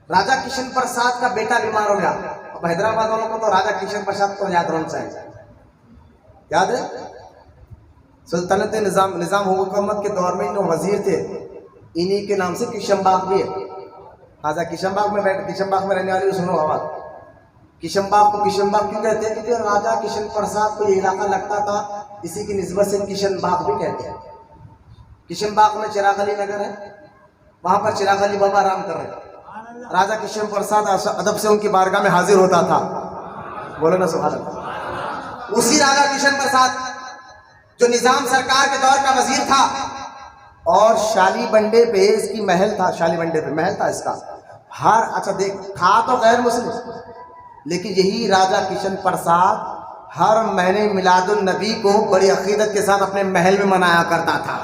راجہ کشن پرساد کا بیٹا بیمار ہو گیا۔ اب حیدرآباد والوں کو تو راجہ کشن پرساد کو یاد ہونا چاہیے، یاد ہے؟ سلطنت نظام حکومت کے دور میں انہوں وزیر تھے، انہی کے نام سے کشن باغ بھی ہے۔ راجہ کشن باغ میں رہنے والی سنو آواز، کشن باغ کو کشن باغ کیوں کہتے ہیں؟ کیونکہ راجہ کشن پرساد کو یہ علاقہ لگتا تھا، اسی کی نسبت سے کشن باغ بھی کہتے ہیں۔ کشن باغ میں چراغ علی نگر ہے، وہاں پر چراغ علی بابا آرام کر رہے ہیں۔ راجہ کشن پرساد ادب سے ان کی بارگاہ میں حاضر ہوتا تھا، بولو نا سبحان اللہ۔ اسی راجہ کشن پرساد جو نظام سرکار کے دور کا وزیر تھا، اور شالی بنڈے پہ اس کی محل تھا، شالی بنڈے پہ محل تھا اس کا، ہر اچھا دیکھ تھا تو غیر مسلم، لیکن یہی راجہ کشن پرساد ہر مہینے میلاد النبی کو بڑی عقیدت کے ساتھ اپنے محل میں منایا کرتا تھا۔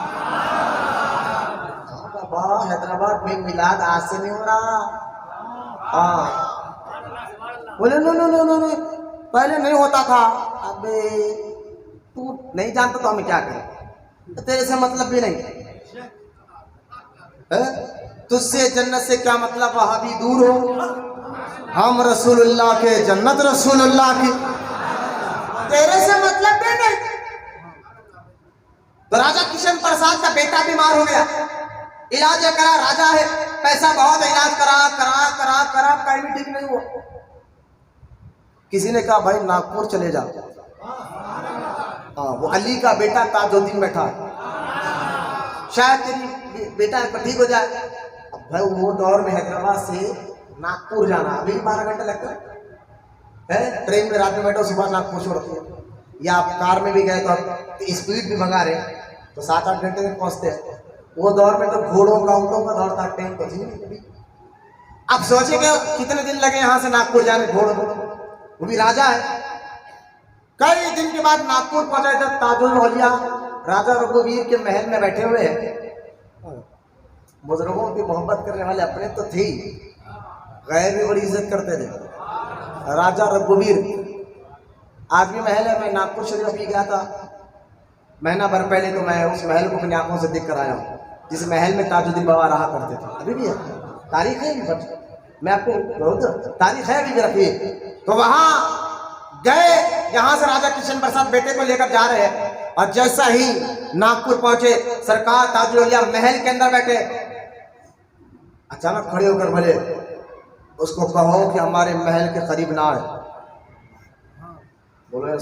حیدرآباد میں میلاد آج سے نہیں ہو رہا، بولے نو پہلے نہیں ہوتا تھا۔ ابے تو نہیں جانتا تو ہمیں کیا کریں، تیرے سے مطلب بھی نہیں، تجھ سے جنت سے کیا مطلب، وہاں بھی دور ہو، ہم رسول اللہ کے جنت رسول اللہ کی، تیرے سے مطلب بھی نہیں۔ تو راجہ کشن پرساد کا بیٹا بیمار ہو گیا، علاج کرا، راجہ ہے، پیسہ بہت، علاج کرا کہیں ٹھیک نہیں ہوا۔ کسی نے کہا بھائی ناگپور چلے جا، وہ علی کا بیٹا تاج الدین بیٹھا ہے، شاید تیری بیٹا ٹھیک ہو جائے۔ اب بھائی وہ دور میں حیدرآباد سے ناگپور جانا ابھی 12 گھنٹے لگتا ہے، ٹرین میں رات میں بیٹھو، صبح ناگپور چھوڑتی ہے، یا آپ کار میں بھی گئے تو آپ اسپیڈ بھی بھگا رہے تو 7-8 گھنٹے میں پہنچتے ہیں. وہ دور میں تو گھوڑوں کا اونٹوں کا دور تھا, ٹرین تو تھی نہیں کبھی. اب سوچیں کہ کتنے دن لگے یہاں سے ناگپور جانے گھوڑوں کو, وہ بھی راجا ہے. کئی دن کے بعد ناگپور پہنچا تھا. تاج الاولیاء راجا رگھویر کے محل میں بیٹھے ہوئے ہیں. بزرگوں کی محبت کرنے والے اپنے تو تھے, غیر بھی بڑی عزت کرتے تھے. راجا رگھویر آج بھی محل ہے. میں ناگپور شریف ابھی گیا تھا مہینہ بھر پہلے, تو میں اس محل کو اپنی آنکھوں سے دیکھ کر آیا ہوں جس محل میں تاج الدین بابا رہا کرتے تھے. ابھی بھی ہے, تاریخ ہے بھی, میں آپ کو تاریخ ہے ابھی بھی رکھیے. تو وہاں گئے, یہاں سے راجا کشن پرساد بیٹے کو لے کر جا رہے ہیں, اور جیسا ہی ناگپور پہنچے سرکار تاج الاولیاء محل کے اندر بیٹھے, اچانک کھڑے ہو کر بولے اس کو کہو کہ ہمارے محل کے قریب نہ آئے. بولے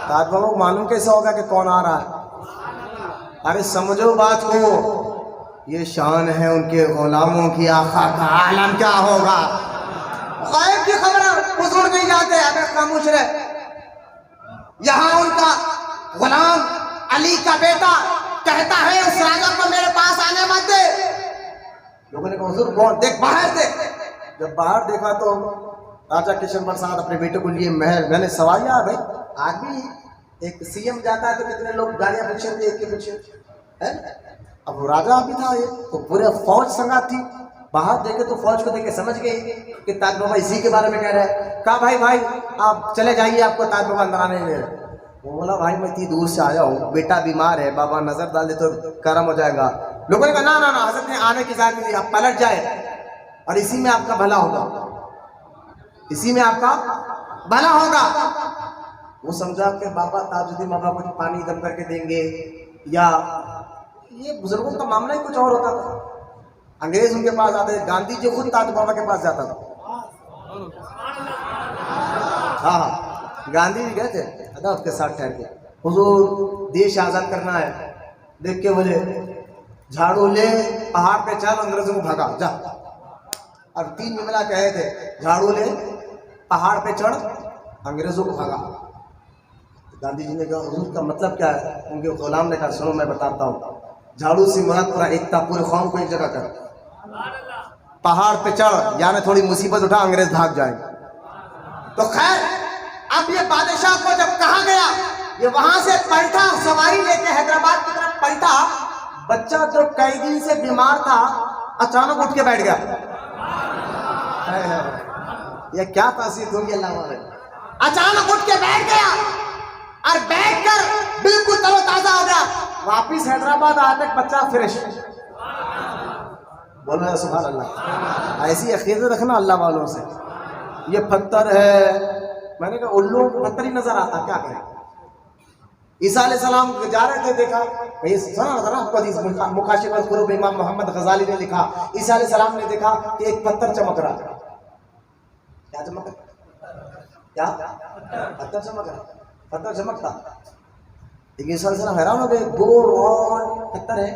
تاج بابا کو معلوم کیسا ہوگا کہ کون آ رہا ہے؟ ارے سمجھو بات کو, یہ شان ہے ان کے غلاموں کی, آقا کا عالم کیا ہوگا. غائب کی خبر حضور نہیں جاتے, اگر خاموش رہے. یہاں ان کا غلام علی کا بیٹا کہتا ہے اس راجا کو میرے پاس آنے مت دے. لوگوں نے کہا حضور کون, دیکھ باہر سے. جب باہر دیکھا تو راجا کشن پرساد اپنے بیٹے کو لیے محل. میں نے سوال کیا بھائی, آج بھی ایک سی ایم جاتا ہے تو کتنے لوگ گاڑیاں پوچھتے ہیں, ایک کے پیچھے. اب وہ راجا بھی تھا, یہ تو پورے فوج سنگات تھی. باہر دیکھے تو فوج کو دیکھ کے سمجھ گئے کہ تاج بابا اسی کے بارے میں کہہ رہے ہیں. کہا بھائی آپ چلے جائیے, آپ کو تاج بابا اندر آنے دے رہے. وہ بولا بھائی میں اتنی دور سے آیا ہوں, بیٹا بیمار ہے, بابا نظر ڈال دے تو کرم ہو جائے گا. لوگوں نے کہا نہ حضرت نے آنے کی اجازت نہیں دی, آپ پلٹ جائے اور اسی میں آپ کا بھلا ہوگا, اسی میں آپ کا بھلا ہوگا. وہ سمجھا کہ بابا تاج الدین بابا کچھ پانی دم کر کے دیں گے, یا یہ بزرگوں کا معاملہ ہی کچھ اور ہوتا تھا. انگریز ان کے پاس آتے تھے, گاندھی جی خود تاج بابا کے پاس جاتا تھا. ہاں گاندھی جی گئے تھے ادب کے ساتھ ٹھہر کے, حضور دیش آزاد کرنا ہے. دیکھ کے بولے جھاڑو لے پہاڑ پہ چل, انگریزوں کو بھگا جا. اور 3 جملہ کہے تھے, جھاڑو لے پہاڑ پہ چڑھ انگریزوں کو بھگا. گاندھی جی نے کہا حضور کا مطلب کیا ہے؟ ان کے غلام نے کہا سنو میں بتاتا ہوں, جھاڑو سے مراد پورا ایکتا, پورے قوم کو ایک جگہ کر. پہاڑ پہ چڑھ یعنی تھوڑی مصیبت اٹھا, انگریز بھاگ جائیں. تو خیر اب یہ بادشاہ کو جب کہا گیا, یہ وہاں سے پلٹا سواری لے کے حیدرآباد کی طرف پلٹا. بچہ جو کئی دن سے بیمار تھا اچانک اٹھ کے بیٹھ گیا. یہ کیا تاثیر ہوگی اللہ والے, اچانک اٹھ کے بیٹھ گیا اور بیٹھ کر بالکل تر و تازہ ہو گیا. واپس حیدرآباد آتے بچہ فریش. بولنا سبحان اللہ. ایسی عقیدت رکھنا اللہ والوں سے. یہ پتھر ہے, میں نے کہا الو پتھر ہی نظر آتا, کیا کریں. عیسیٰ علیہ السلام جا رہے تھے, دیکھا سنا تھا نا آپ کو حدیث, مکاشف القلوب امام محمد غزالی نے لکھا, عیسیٰ علیہ السلام نے دیکھا کہ ایک پتھر چمک رہا. کیا چمک رہا؟ کیا پتھر چمک رہا, پتھر چمکتا. لیکن عیسیٰ علیہ السلام حیران ہو گئے, گول اور پتھر ہے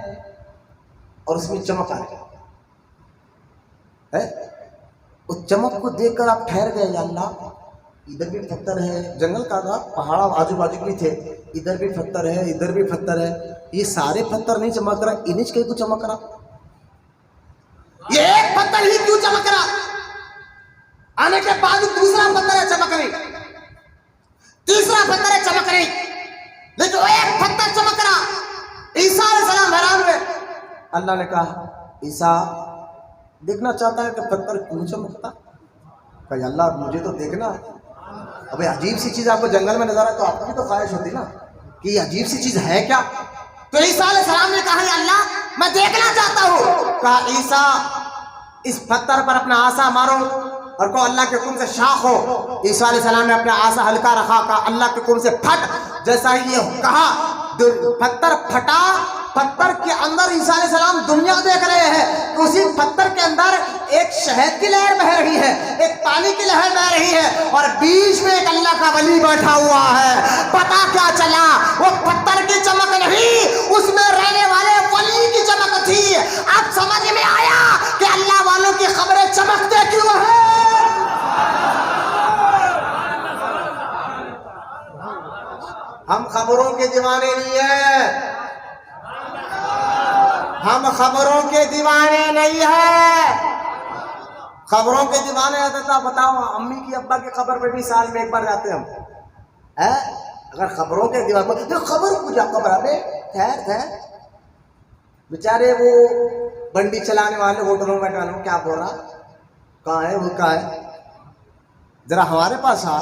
اور اس میں چمک آ رہا ہے. اس چمک کو دیکھ کر آپ ٹھہر گئے, یا اللہ ادھر بھی پتھر ہے, جنگل کا تھا, پہاڑ آجو باجو بھی تھے, ادھر بھی پتھر ہے, ادھر بھی پتھر ہے, یہ سارے پتھر نہیں چمک رہا, انچ کہیں کو چمک رہا, یہ ایک پتھر ہی کیوں چمک رہا. آنے کے بعد دوسرا پتھر ہے چمک رہی, تیسرا پتھر ہے چمک رہی, لیکن وہ ایک پتھر چمک رہا. عیسیٰ علیہ السلام حیران ہوئے. اللہ نے کہا عیسیٰ دیکھنا چاہتا ہے کہ پتھر کیوں چمکتا. کہ اللہ مجھے تو دیکھنا ہے. ابھی عجیب سی چیز آپ کو جنگل میں نظر آئے تو آپ کی بھی تو خواہش ہوتی نا کہ یہ عجیب سی چیز ہے کیا. تو عیسیٰ علیہ السلام نے کہا اللہ میں دیکھنا چاہتا ہوں. کہا عیسیٰ اس پتھر پر اپنا آسا مارو اور کو اللہ کے حکم سے شاخ ہو. عیسیٰ علیہ السلام نے اپنا آسا ہلکا رکھا, کہا اللہ کے حکم سے پھٹ. جیسا ہی یہ کہا پتھر پھٹا. پتھر کے اندر عیسیٰ علیہ السلام دنیا دیکھ رہے ہیں کہ اسی پتھر کے اندر ایک شہد کی لہر بہہ رہی ہے, ایک پانی کی لہر بہہ رہی ہے, اور بیچ میں ایک اللہ کا ولی بیٹھا ہوا ہے. پتا کیا چلا, وہ پتھر کی چمک نہیں, اس میں رہنے والے ولی کی چمک تھی. اب سمجھ میں آیا کہ اللہ والوں کی خبریں چمکتے کیوں ہیں. خبروں کے دیوانے نہیں ہیں، ہم خبروں کے دیوانے نہیں ہیں، خبروں کے دیوانے رہتے تھا۔ بتاؤ امی کی ابا کی خبر پہ بھی سال میں ایک بار جاتے ہم، اگر خبروں کے دیوانے خبر پوچھا خبر ابے خیر بیچارے وہ بنڈی چلانے والے ہوٹلوں میں بیٹھے والوں کیا بول رہا، کہاں ہے وہ، کہاں ہے، ذرا ہمارے پاس آ۔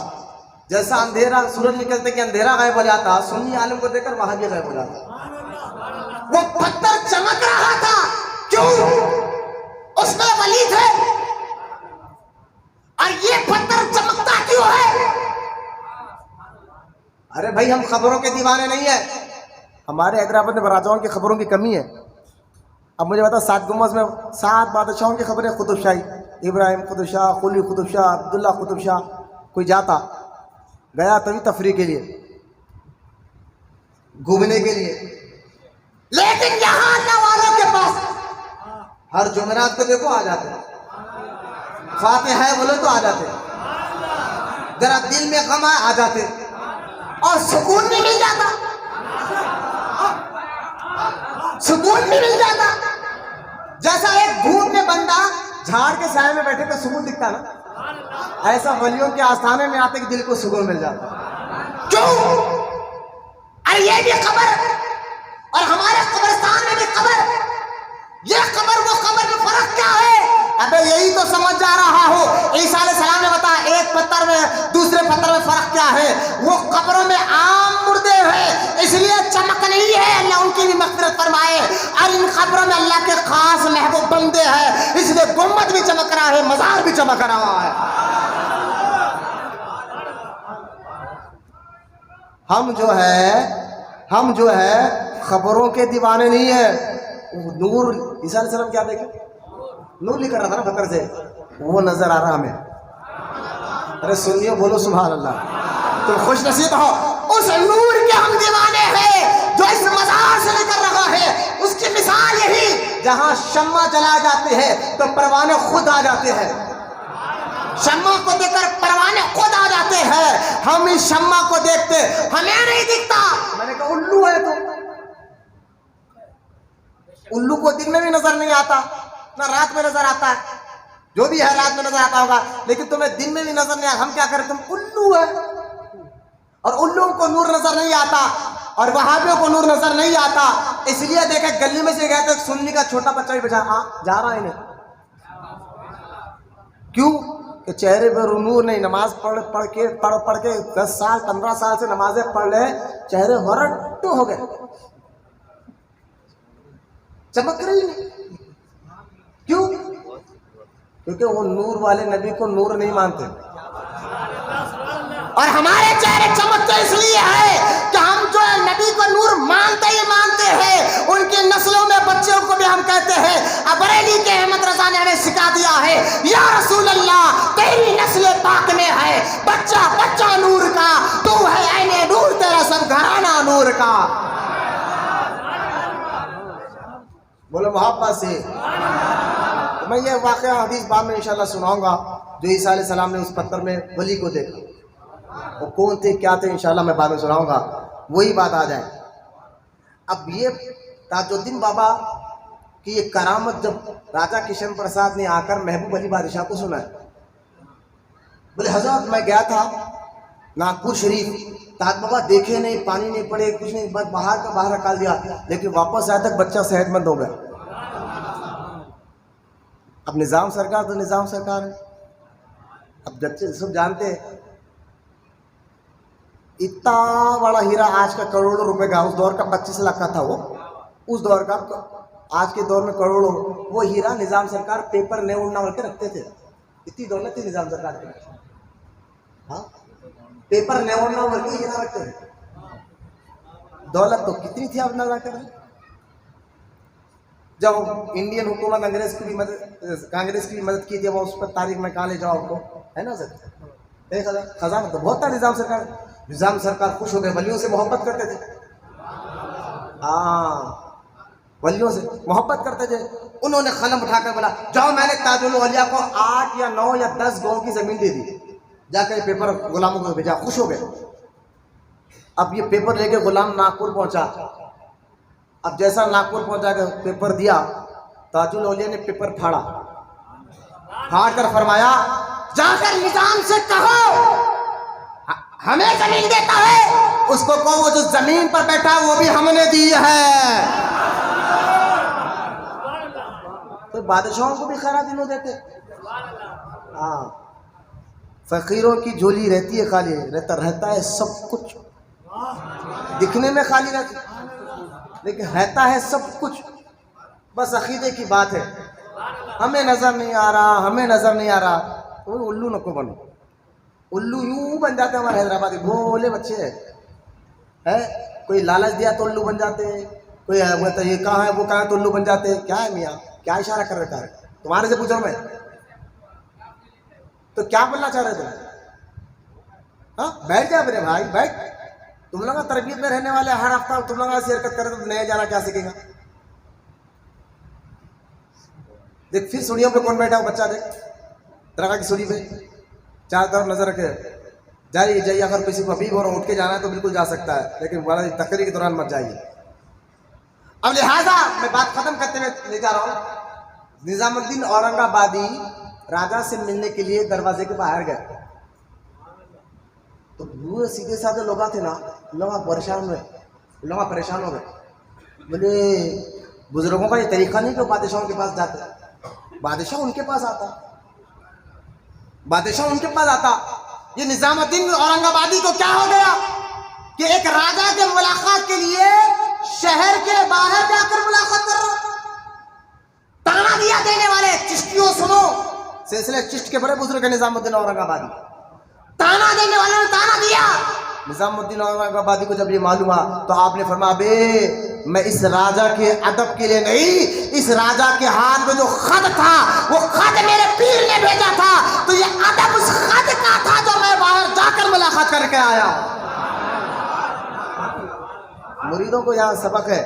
جیسا اندھیرا سورج نکلتے کہ اندھیرا غائب ہو جاتا، سنی عالم کو دیکھ کر وہاں بھی غائب ہو جاتا۔ وہ پتھر چمک رہا تھا، کیوں؟ اس میں ولی تھے، اور یہ پتھر چمکتا کیوں ہے؟ ارے بھائی ہم خبروں کے دیوانے نہیں ہیں، ہمارے حیدرآباد میں راجاؤں کی خبروں کی کمی ہے۔ اب مجھے بتا 7 گنبد میں 7 بادشاہوں کی خبریں، قطب شاہی، ابراہیم قطب شاہ، قلی قطب شاہ، عبداللہ قطب شاہ، کوئی جاتا گیا تبھی تفریح کے لیے، گھومنے کے لیے، لیکن یہاں اللہ والوں کے پاس ہر جمعرات کو دیکھو آ جاتے، فاتحہ ہے بولے تو آ جاتے، ذرا دل میں غم آ جاتے، اور سکون بھی مل جاتا، سکون بھی مل جاتا۔ جیسا ایک دھوپ میں بندہ جھاڑ کے سائے میں بیٹھے تو سکون دکھتا نا، ایسا ولیوں کے آستانے میں آتے کہ دل کو سکون مل جاتا۔ کیوں؟ ارے یہ بھی قبر، اور ہمارے قبرستان میں بھی قبر، یہ قبر وہ قبر میں فرق کیا ہے؟ ابے یہی تو سمجھ جا رہا ہو۔ عیسیٰ علیہ السلام نے بتایا ایک پتھر میں دوسرے پتھر میں فرق کیا ہے؟ وہ قبروں میں عام مردے ہیں، اس لیے چمک نہیں ہے، اللہ ان کی بھی مغفرت فرمائے، اور ان قبروں میں اللہ کے خاص محبوب بندے ہیں، اس لیے گنبد بھی چمک رہا ہے، مزار بھی چمک رہا ہے۔ ہم جو ہے خبروں کے دیوانے نہیں ہیں۔ نور عیسیٰ علیہ السلام کیا دیکھیں، نور لکھ رہا تھا نا پتھر سے، وہ نظر آ رہا ہمیں۔ ارے سنیو بولو سبحان اللہ، تم خوش نصیب ہو، اس نور کے ہم دیوانے ہیں جو اس مزار سے نکل رہا ہے۔ اس کی مثال یہی، جہاں شمع جلا جاتے ہیں تو پروانے خود آ جاتے ہیں، شمع کو دیکھ کر پروانے خود آ جاتے ہیں۔ ہم اس شمع کو دیکھتے ہمیں نہیں دکھتا۔ میں نے کہا الو ہے تو، الو کو دن میں بھی نظر نہیں آتا نہ رات میں نظر آتا ہے، جو بھی ہے رات میں نظر آتا ہوگا، لیکن تمہیں دن میں بھی نظر نہیں آتا۔ ہم کیا کریں، تم الو ہے، اور الو کو نور نظر نہیں آتا، اور وہابیوں کو نور نظر نہیں آتا۔ اس لیے دیکھے گلی میں سے گئے تھے، سنی کا چھوٹا بچہ بھی بچا جا رہا ہے انہیں، کیوں کہ چہرے پہ نور نہیں، نماز پڑھ کے 10 سال 15 سال سے نمازیں پڑھ لے، چہرے ہرٹ ہو گئے، چمک رہی نہیں۔ کیوں؟ کیونکہ وہ نور والے نبی کو نور نہیں مانتے، اور ہمارے چہرے چمکتے اس لیے ہے کہ ہم جو ہے نبی کو نور مانتے ہی مانتے ہیں۔ ان کی نسلوں میں بچوں کو بھی ہم کہتے ہیں، بریلی کے احمد رضا نے ہمیں سکھا دیا ہے، یا رسول اللہ تیری نسل پاک میں ہے بچہ بچہ نور کا، تو ہے عین نور، تیرا سب گھرانہ نور کا۔ بولو محبت سے۔ میں یہ واقعہ حدیث بعد میں انشاءاللہ سناؤں گا، جو عیسیٰ علیہ السلام نے اس پتھر میں ولی کو دیکھا، وہ کون تھے کیا تھے، انشاءاللہ میں بعد میں سناؤں گا، وہی بات آ جائے۔ اب یہ تاج الدین بابا کی یہ کرامت جب راجہ کشن پرساد نے آ کر محبوب علی بادشاہ کو سنا ہے، بولے حضرت میں گیا تھا ناگپور شریف، تاج بابا دیکھے نہیں، پانی نہیں پڑے، کچھ نہیں، بس باہر کا باہر نکال دیا، لیکن واپس آئے تک بچہ صحت مند ہو گیا۔ اب نظام سرکار تو نظام سرکار ہے، اب بچے سب جانتے ہیں، اتنا بڑا ہیرا آج کا کروڑوں روپے کا، اس دور کا 25 لاکھ کا تھا وہ، اس دور کا، آج کے دور میں کروڑوں، وہ ہیرا نظام سرکار پیپر نہیں اڑنا بول کے رکھتے تھے، اتنی دولت تھی نظام سرکار کے، ہاں پیپر نہیں اڑنا بول کے ہیرا رکھتے تھے، دولت تو کتنی تھی آپ نہ کریں۔ جب انڈین حکومت انگریز کی بھی مدد، کانگریس کی بھی مدد کی تھی، وہ اس پر تاریخ میں کہاں لے جاؤ آپ کو، ہے نا سر، ایک خزانہ تو بہت تھا نظام سرکار۔ نظام سرکار خوش ہو گئے، ولیوں سے محبت کرتے تھے، ہاں ولیوں سے محبت کرتے تھے۔ انہوں نے قلم اٹھا کر بولا جاؤ، میں نے تاج الاولیاء کو 8 یا 9 یا 10 گاؤں کی زمین دے دی، جا کر پیپر غلاموں کو بھیجا، خوش ہو گئے۔ اب یہ پیپر لے کے غلام ناگپور پہنچا. اب جیسا ناگپور پہنچا کے پیپر دیا, تاج الاولیاء نے پیپر پھاڑا کر فرمایا جا کر نظام سے کہو ہمیں زمین دیتا ہے, اس کو کہو وہ جو زمین پر بیٹھا وہ بھی ہم نے دی ہے. تو بادشاہوں کو بھی خیرات انہوں دیتے. ہاں, فقیروں کی جھولی رہتی ہے خالی, رہتا ہے سب کچھ, دکھنے میں خالی رہتی لیکن رہتا ہے سب کچھ. بس عقیدے کی بات ہے, ہمیں نظر نہیں آ رہا, ہمیں نظر نہیں آ رہا. کوئی الو نہ کو بنو, الو یوں بن جاتے ہمارے حیدرآبادی بھولے بچے ہے. کوئی لالچ دیا تو الو بن جاتے, کوئی یہ کہاں ہے وہ کہاں ہے تو الو بن جاتے. کیا ہے میاں, کیا اشارہ کر رکھا ہے تمہارے سے پوچھو میں, تو کیا بولنا چاہ رہے تھے؟ ہاں بیٹھ جا میرے بھائی بیٹھ. تم لوگ تربیت میں رہنے والے, ہر ہفتہ تم لوگ ایسی حرکت کرے تو نیا جانا کیا سیکھے گا؟ دیکھ پھر سوڑیوں پہ کون بیٹھا ہو بچہ, دیکھ درگاہ کی سوڑی پہ چار طرف نظر رکھے, جائیے. اگر کسی کو ابھی اور اٹھ کے جانا ہے تو بالکل جا سکتا ہے, لیکن تقریر کے دوران مت جائیے. اب لہٰذا میں بات ختم کرتے ہوئے لے جا رہا ہوں. نظام الدین اورنگ آبادی راجا سے ملنے کے لیے دروازے کے باہر گئے تو وہ سیدھے سادھے لوگ تھے نا, لوگ پریشان ہو گئے. بولے بزرگوں کا یہ طریقہ نہیں کہ بادشاہوں کے پاس جاتے, بادشاہ ان کے پاس آتا. یہ نظام الدین اورنگ آبادی کو کیا ہو گیا کہ ایک راجا کے ملاقات کے لیے شہر کے باہر جا کر ملاقات کر رہا. تانا دیا دینے والے چشتیوں سنو, سلسلے چشت کے بڑے بزرگ نظام الدین اورنگ آبادی, تانا دینے والوں نے تانا دیا. نظام الدین اورنگ آبادی کو جب یہ معلوم ہوا تو آپ نے فرمایا بے میں اس راجا کے ادب کے لیے نہیں, اس راجا کے ہاتھ میں جو خط تھا وہ خط میرے پیر نے بھیجا تھا, تو یہ ادب اس خط کا تھا جو میں باہر جا کر ملاقات کر کے آیا. مریدوں کو یہاں سبق ہے.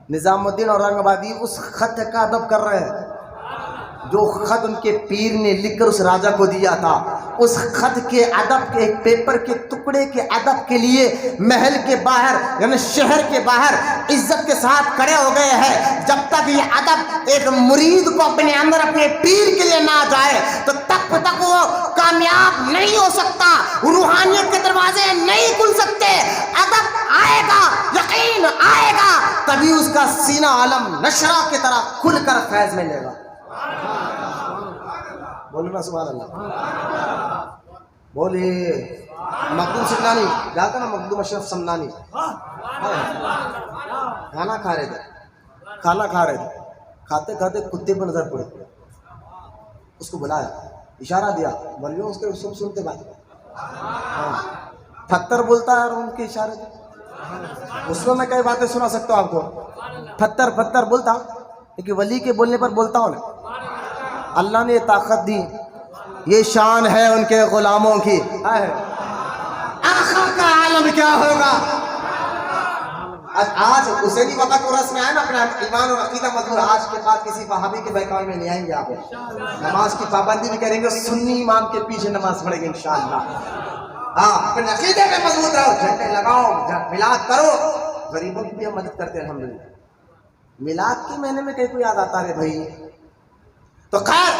نظام الدین اورنگ آبادی اس خط کا ادب کر رہے ہیں جو خط ان کے پیر نے لکھ کر اس راجا کو دیا تھا. اس خط کے ادب کے ایک پیپر کے ٹکڑے کے ادب کے لیے محل کے باہر یعنی شہر کے باہر عزت کے ساتھ کھڑے ہو گئے ہیں. جب تک یہ ادب ایک مرید کو اپنے اندر اپنے پیر کے لیے نہ جائے تو تب تک وہ کامیاب نہیں ہو سکتا, روحانیت کے دروازے نہیں کھل سکتے. ادب آئے گا, یقین آئے گا, تبھی اس کا سینہ عالم نشرہ کی طرح کھل کر فیض ملے گا. بولو نا سبحان اللہ. بولیے. مخدوم سمنانی جاتا نا, مخدوم اشرف سمنانی کھانا کھا رہے تھے, کھاتے کھاتے کتے پر نظر پڑے, اس کو بلایا, اشارہ دیا, بولیو اس کے سب سنتے بات. پتھر بولتا ہے اور ان کے اشارے اس میں کئی باتیں سنا سکتا ہوں آپ کو. پتھر بولتا لیکن ولی کے بولنے پر بولتا ہوں نا. اللہ نے یہ طاقت دی, یہ شان ہے ان کے غلاموں کی. آخر کا عالم کیا ہوگا. آج حسینی وقت کو رسم آئے نا اپنا ایمان اور عقیدہ مضبوط. آج کے بعد کسی وہابی کے بہکاوے میں نہیں آئیں گے. آپ نماز کی پابندی بھی کریں گے, سنی امام کے پیچھے نماز پڑھیں گے انشاءاللہ. ہاں اپنے عقیدے میں مضبوط رہو, جھنڈے لگاؤ, میلاد کرو. غریبوں کی بھی ہم مدد کرتے ہیں الحمدللہ. میلاد کے مہینے میں کہیں کو یاد آتا ہے بھائی. تو خیر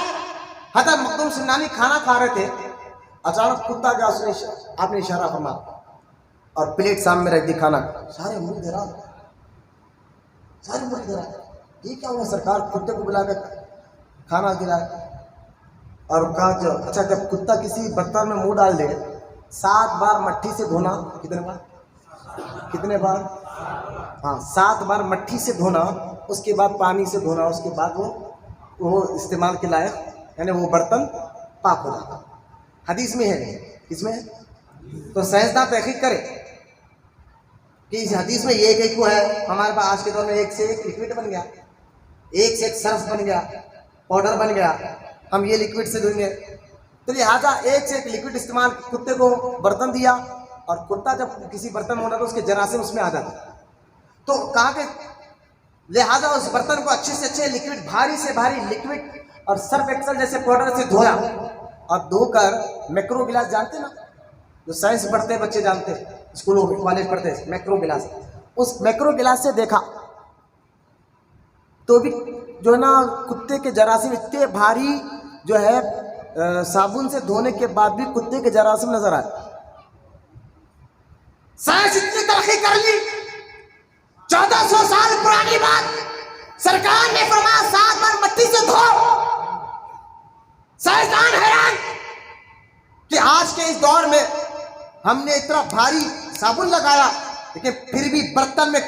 حضرت مخدوم سمنانی کھانا کھا رہے تھے, اچانک کتا گیا, آپ نے اشارہ فرمایا اور پلیٹ سامنے رکھ دی کھانا. سارے مرید حیران, یہ کیا ہوا سرکار, کتے کو بلا کر کھانا کھلایا. اور کہا اچھا جب کتا کسی برتن میں منہ ڈال دے 7 بار مٹھی سے دھونا. کتنے بار؟ ہاں 7 بار مٹھی سے دھونا, اس کے بعد پانی سے دھونا, اس کے بعد وہ استعمال کے لائق یعنی وہ برتن پاک ہو جاتا. حدیث میں ہے, اس میں ہے. تو سائنسداں تحقیق کرے کہ اس حدیث میں یہ کہ کیوں ہے. ہمارے پاس آج کے دور میں ایک سے ایک لکوڈ بن گیا, ایک سے ایک سرف بن گیا, پاؤڈر بن گیا, ہم یہ لکوڈ سے دھوئیں گے. تو لہٰذا ایک سے ایک لکوڈ استعمال, کتے کو برتن دیا اور کتا جب کسی برتن میں ہونا تو اس کے جراثیم اس میں آ جاتے. تو کہا کہ لہٰذا اس برتن کو اچھے سے اچھے لکوڈ, بھاری سے بھاری لکوڈ اور سرف ایکسل جیسے پاؤڈر سے دھویا, اور دھو کر میکرو گلاس جانتے نا, جو سائنس پڑھتے بچے جانتے ہیں، اسکولوں میں کالج پڑھتے ہیں، میکرو گلاس، اس میکرو گلاس سے دیکھا تو بھی جو ہے نا کتے کے جراثیم اتنے بھاری جو ہے صابن سے دھونے کے بعد بھی کتے کے جراثیم نظر آئے. سائنس اتنی ترقی کر لی، 1400 سال پرانی بات سرکار نے فرمایا 7 بار مٹی سے دھو. سائنسدان حیران کہ آج کے اس دور میں ہم نے اتنا بھاری صابن لگایا لیکن پھر بھی برتن میں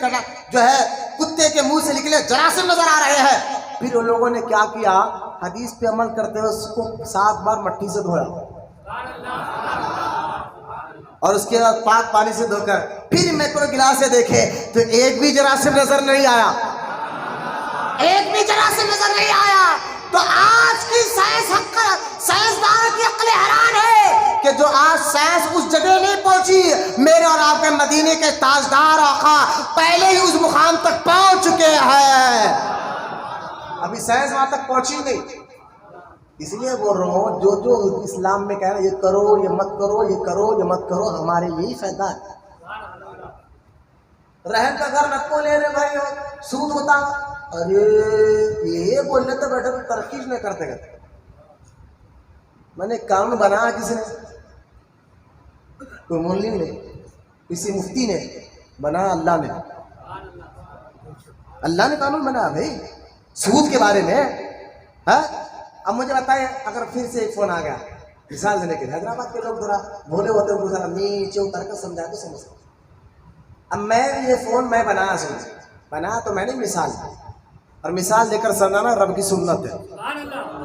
جو ہے کتے کے منہ سے نکلے جراثیم نظر آ رہے ہیں. پھر ان لوگوں نے کیا کیا، حدیث پہ عمل کرتے ہوئے اس کو 7 بار مٹی سے دھویا اور اس کے بعد پاک پانی سے دھو کر پھر میکرو گلاس سے دیکھے تو ایک بھی جراثیم نظر نہیں آیا، ایک بھی جراثیم نظر نہیں آیا. تو آج کی سائنسدانوں کی عقل حیران ہے کہ جو آج سائنس اس جگہ نہیں پہنچی، میرے اور آپ کے مدینے کے تاجدار آقا پہلے ہی اس مقام تک پہنچ چکے ہیں، ابھی سائنس وہاں تک پہنچی نہیں. اس لیے بول رہا ہوں جو اسلام میں کہہ رہے ہیں یہ کرو یہ مت کرو، یہ کرو یہ مت کرو، ہمارے یہی فائدہ ہے. رہن کا گھر نہ کو لے رہے بھائی، سود ہوتا، ارے یہ بولنے تو بیٹھے تو ترقی نہیں کرتے گئے. میں نے قانون بنایا کسی نے، کوئی مولوی نے، کسی مفتی نے بنایا، اللہ نے قانون بنایا بھائی سود کے بارے میں. اب مجھے بتائیں اگر پھر سے ایک فون آ گیا، مثال دینے کے لیے حیدرآباد کے لوگ ذرا بھولے ہوتے ہیں، ذرا نیچے اتر کر سمجھایا تو سمجھ. اب میں یہ فون میں بنایا تو میں نے مثال دی، اور مثال دے کر سمجھانا رب کی سنت ہے.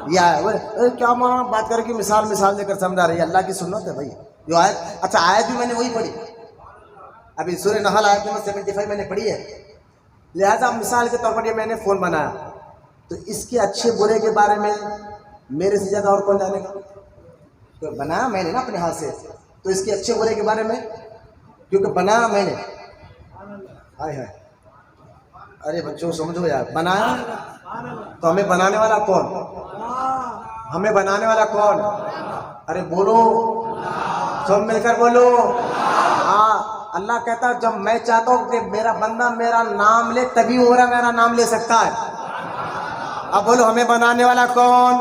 یہ کیا مانا بات کر کے مثال دے کر سمجھا رہی ہے، اللہ کی سنت ہے بھائی. جو آیت، اچھا آیت بھی میں نے وہی پڑھی، ابھی سورہ نحل آیت نمبر 75 میں نے پڑھی ہے، لہذا مثال کے طور پر یہ میں نے فون بنایا تو اس کے اچھے برے کے بارے میں میرے سے زیادہ اور کون جانے گا؟ تو بنایا میں نے نا اپنے ہاتھ سے، تو اس کے اچھے برے کے بارے میں کیونکہ بنایا میں نے. ہائے ارے بچوں سمجھو یار، بنایا تو ہمیں بنانے والا کون؟ ہمیں بنانے والا کون؟ ارے بولو، سب مل کر بولو. ہاں، اللہ کہتا ہے جب میں چاہتا ہوں کہ میرا بندہ میرا نام لے تبھی وہ میرا نام لے سکتا ہے. اب بولو ہمیں بنانے والا کون؟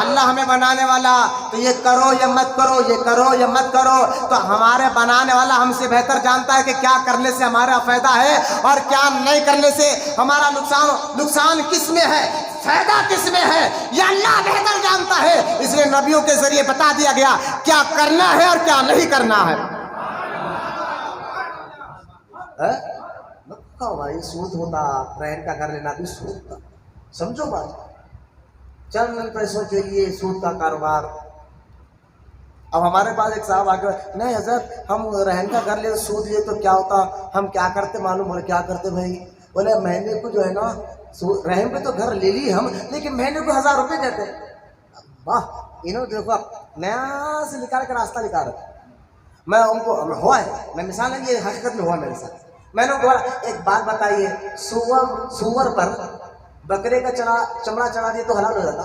اللہ ہمیں بنانے والا. تو یہ کرو یہ مت کرو، یہ کرو یہ مت کرو، تو ہمارے بنانے والا ہم سے بہتر جانتا ہے کہ کیا کرنے سے ہمارا فائدہ ہے اور کیا نہیں کرنے سے ہمارا نقصان کس میں ہے، فائدہ کس میں ہے، یہ اللہ بہتر جانتا ہے. اس لیے نبیوں کے ذریعے بتا دیا گیا کیا کرنا ہے اور کیا نہیں کرنا ہے. بھائی سود ہوتا، رہن کا گھر لینا بھی سود تھا، سمجھو بات. چند پیسوں کے لیے سود کا کاروبار. اب ہمارے پاس ایک صاحب آ کے نہیں حضرت ہم رہن کا گھر لے سود لیے تو کیا ہوتا، ہم کیا کرتے معلوم ہے کیا کرتے بھائی؟ بولے مہینے کو جو ہے نا رہن پہ تو گھر لے لی ہم، لیکن مہینے کو 1000 روپے دیتے. واہ، انہوں دیکھو نیا سے نکال کے راستہ نکال رہا. میں ان کو ہوا ہے، میں مثال ہے یہ حقیقت میں ہوا میرے ساتھ. میں نے بولا ایک بات بتائیے، سور پر بکرے کا چمڑا چڑھا دیا تو حلال ہو جاتا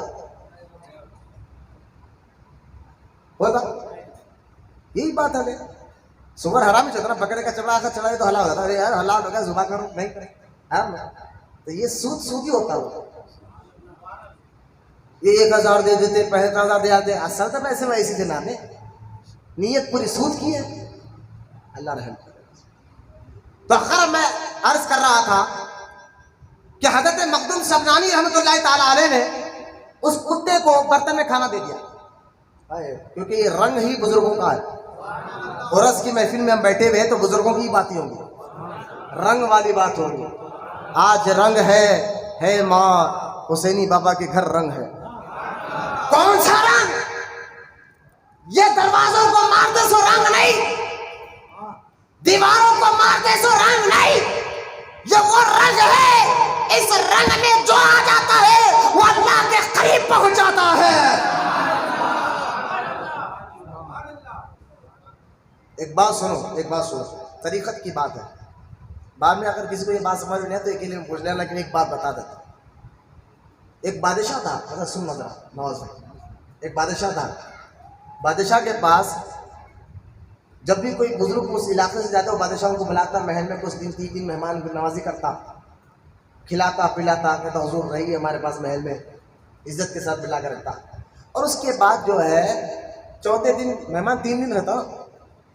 ہوگا؟ یہی بات ہے، سور حرام ہی چلتا نا، بکرے کا چمڑا چڑھا دیا تو حلال ہو جاتا. ارے یار حلال ہو گیا، ذبح کرو، نہیں کرے. تو یہ سود ہی ہوتا ہو. یہ 1000 دے دیتے، 65,000 دے دیتے، اصل تو پیسے ویسے دینا ہے، نیت پوری سود کی ہے. اللہ رحم کرے. تو خیر میں عرض کر رہا تھا کہ حضرت مخدوم شبنانی رحمۃ اللہ تعالی علیہ نے اس کتے کو برتن میں کھانا دے دیا، کیونکہ یہ رنگ ہی بزرگوں کا ہے. عرس کی محفل میں ہم بیٹھے ہوئے تو بزرگوں کی باتیں ہوں گی، رنگ والی بات ہوگی. آج رنگ ہے ماں حسینی بابا کے گھر رنگ ہے. کون سا رنگ؟ یہ دروازوں کو مارتے سو رنگ نہیں، دیواروں کو مارتے سو رنگ نہیں، یہ وہ رنگ ہے، اس رنگ میں جو آ جاتا ہے وہ اللہ کے قریب پہنچ جاتا ہے. ایک بات سنو، طریقت کی بات ہے. بعد میں اگر کسی کو یہ بات سمجھ نہیں ہے تو ایک لیے پوچھ لینا، لیکن ایک بات بتا دیتا. ایک بادشاہ تھا، سن نظر نواز بھائی، ایک بادشاہ تھا. بادشاہ کے پاس جب بھی کوئی بزرگ اس علاقے سے جاتا وہ بادشاہ کو بلاتا، محل میں کچھ دن 3 دن مہمان نوازی کرتا، کھلاتا پلاتا، کہتا حضور رہیے ہمارے پاس محل میں، عزت کے ساتھ بلا کر رکھتا. اور اس کے بعد جو ہے چوتھے دن مہمان 3 دن رہتا،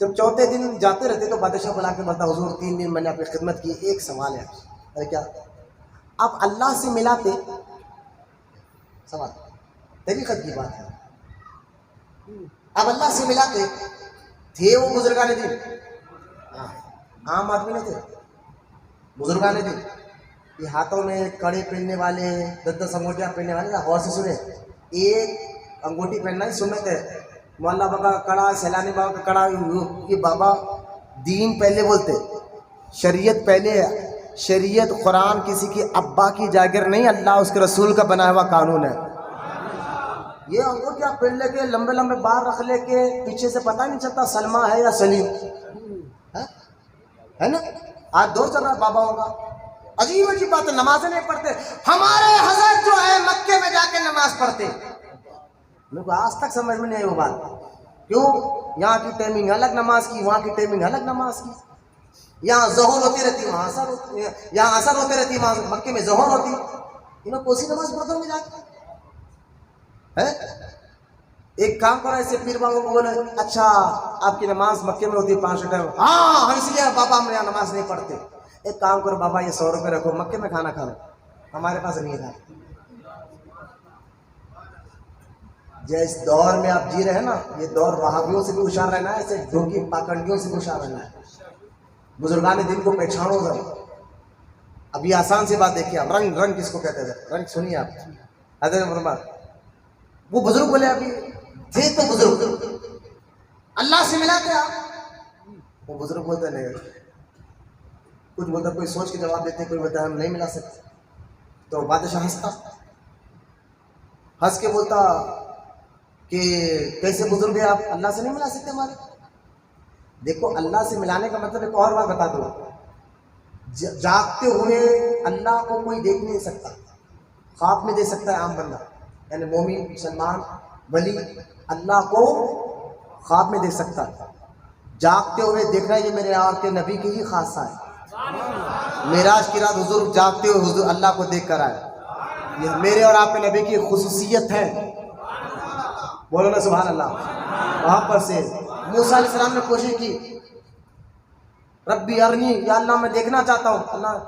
جب چوتھے دن جاتے رہتے تو بادشاہ بلا کے بولتا حضور 3 دن میں نے آپ کی خدمت کی، ایک سوال ہے. ارے کیا؟ آپ اللہ سے ملاتے؟ سوال طریقت کی بات ہے. آپ اللہ سے ملاتے تھے؟ وہ بزرگان دن عام آدمی نہیں تھے، بزرگان دن یہ ہاتھوں میں کڑے پہننے والے، 10 انگوٹیاں پہننے والے. غور سے سنیں، ایک انگوٹی پہننا ہی سنت ہے. مولا بابا کا کڑا، سیلانی بابا کا کڑا، یہ بابا دین پہلے بولتے، شریعت پہلے ہے. شریعت قرآن کسی کی ابا کی جاگیر نہیں، اللہ اس کے رسول کا بنا ہوا قانون ہے. یہ انگوٹیاں پہن لے کے لمبے لمبے بال رکھ لے کے پیچھے سے پتہ نہیں چلتا سلمہ ہے یا سلیم ہے نا. آج دور چل رہا ہے بابا ہوگا. عجیب عجیب بات ہے. نمازیں نہیں پڑھتے. ہمارے حضرت جو ہے مکے میں جا کے نماز پڑھتے. میرے کو آج تک سمجھ میں نہیں آئی وہ بات. کیوں؟ یہاں کی ٹائمنگ الگ نماز کی، وہاں کی ٹائمنگ الگ نماز کی. یہاں ظہر ہوتی رہتی، وہاں عصر ہوتی، یہاں عصر ہوتی رہتی، وہاں مکے میں ظہر ہوتی. انہوں کون سی نماز پڑھتے ہوں گے جا کے؟ ایک کام کرو، ایسے پیر بابا کو بولے اچھا آپ کی نماز مکے میں ہوتی ہے 5 ٹائم. ہاں ہم اس لیے بابا ہم یہاں نماز نہیں پڑھتے. ایک کام کرو بابا یہ 100 روپے رکھو، مکے میں کھانا کھا لو، ہمارے پاس نہیں ہے. جس دور میں آپ جی رہے ہیں نا، یہ دور وہابیوں سے بھی ہوشیار رہنا ہے، ایسے ڈھونگی پاکنڈیوں سے بھی ہوشیار رہنا ہے. بزرگان دن کو پہچانو ذرا. اب یہ آسان سی بات دیکھیے آپ، رنگ رنگ کس کو کہتے ہیں؟ رنگ سنیے آپ. حضرت فرمایا وہ بزرگ بولے ابھی تھے تو بزرگ اللہ سے ملا کے آپ. وہ بزرگ بولتے نہیں، کچھ بولتا، کوئی سوچ کے جواب دیتے، کوئی بولتا ہم نہیں ملا سکتے. تو بادشاہ ہنستا، ہنس کے بولتا کہ کیسے بزرگ ہیں آپ، اللہ سے نہیں ملا سکتے ہمارے. دیکھو اللہ سے ملانے کا مطلب ایک اور بات بتا دو، جاگتے ہوئے اللہ کو کوئی دیکھ نہیں سکتا، خواب میں دیکھ سکتا ہے عام بندہ، یعنی مومن مسلمان ولی اللہ کو خواب میں دیکھ سکتا ہے. جاگتے ہوئے دیکھ رہا ہے، یہ میرے آپ کے نبی کی ہی خاصہ ہے. معراج کی رات حضور جاگتے ہوئے حضور اللہ کو دیکھ کر آئے. یہ میرے اور آپ کے نبی کی خصوصیت ہے. بولو نا سبحان اللہ. وہاں پر سے موسیٰ علیہ السلام نے کوشش کی، ربی ارنی، یا اللہ میں دیکھنا چاہتا ہوں.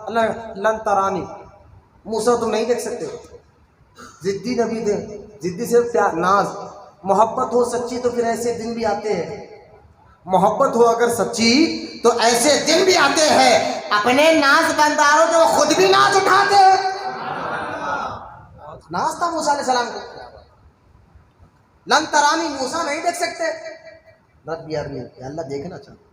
اللہ لن ترانی. موسیٰ تم نہیں دیکھ سکتے. ضدی نبی تھے، ضدی سے پیار ناز. محبت ہو سچی تو پھر ایسے دن بھی آتے ہیں. محبت ہو اگر سچی تو ایسے دن بھی آتے ہیں اپنے ناز بنداروں جو خود بھی ناز اٹھاتے ہیں. ناز تھا موسیٰ علیہ السلام کو. لن ترانی، موسیٰ نہیں دیکھ سکتے. رب ارنی، کہ اللہ دیکھنا چاہتا ہوں.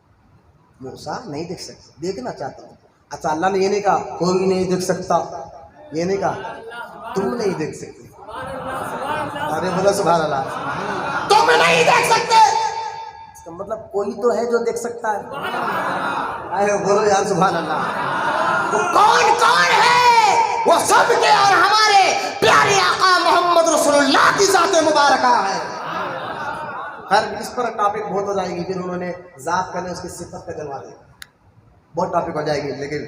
موسیٰ نہیں دیکھ سکتے، دیکھنا چاہتا ہوں. اچھا اللہ نے یہ نہیں کہا کوئی نہیں دیکھ سکتا، یہ نہیں کہا تم نہیں دیکھ سکتے. ارے بولو سبحان اللہ. تم نہیں دیکھ سکتے، اس کا مطلب کوئی تو ہے جو دیکھ سکتا ہے. آئے بولو یار سبحان اللہ. وہ کون ہے؟ وہ سب کے اور ہمارے پیارے آقا محمد رسول اللہ کی ذات مبارکہ ہے. خیر اس پر ٹاپک بہت ہو جائے گی، پھر انہوں نے ذات کرنے اس کی صفت کا جلوا دیا، بہت ٹاپک ہو جائے گی. لیکن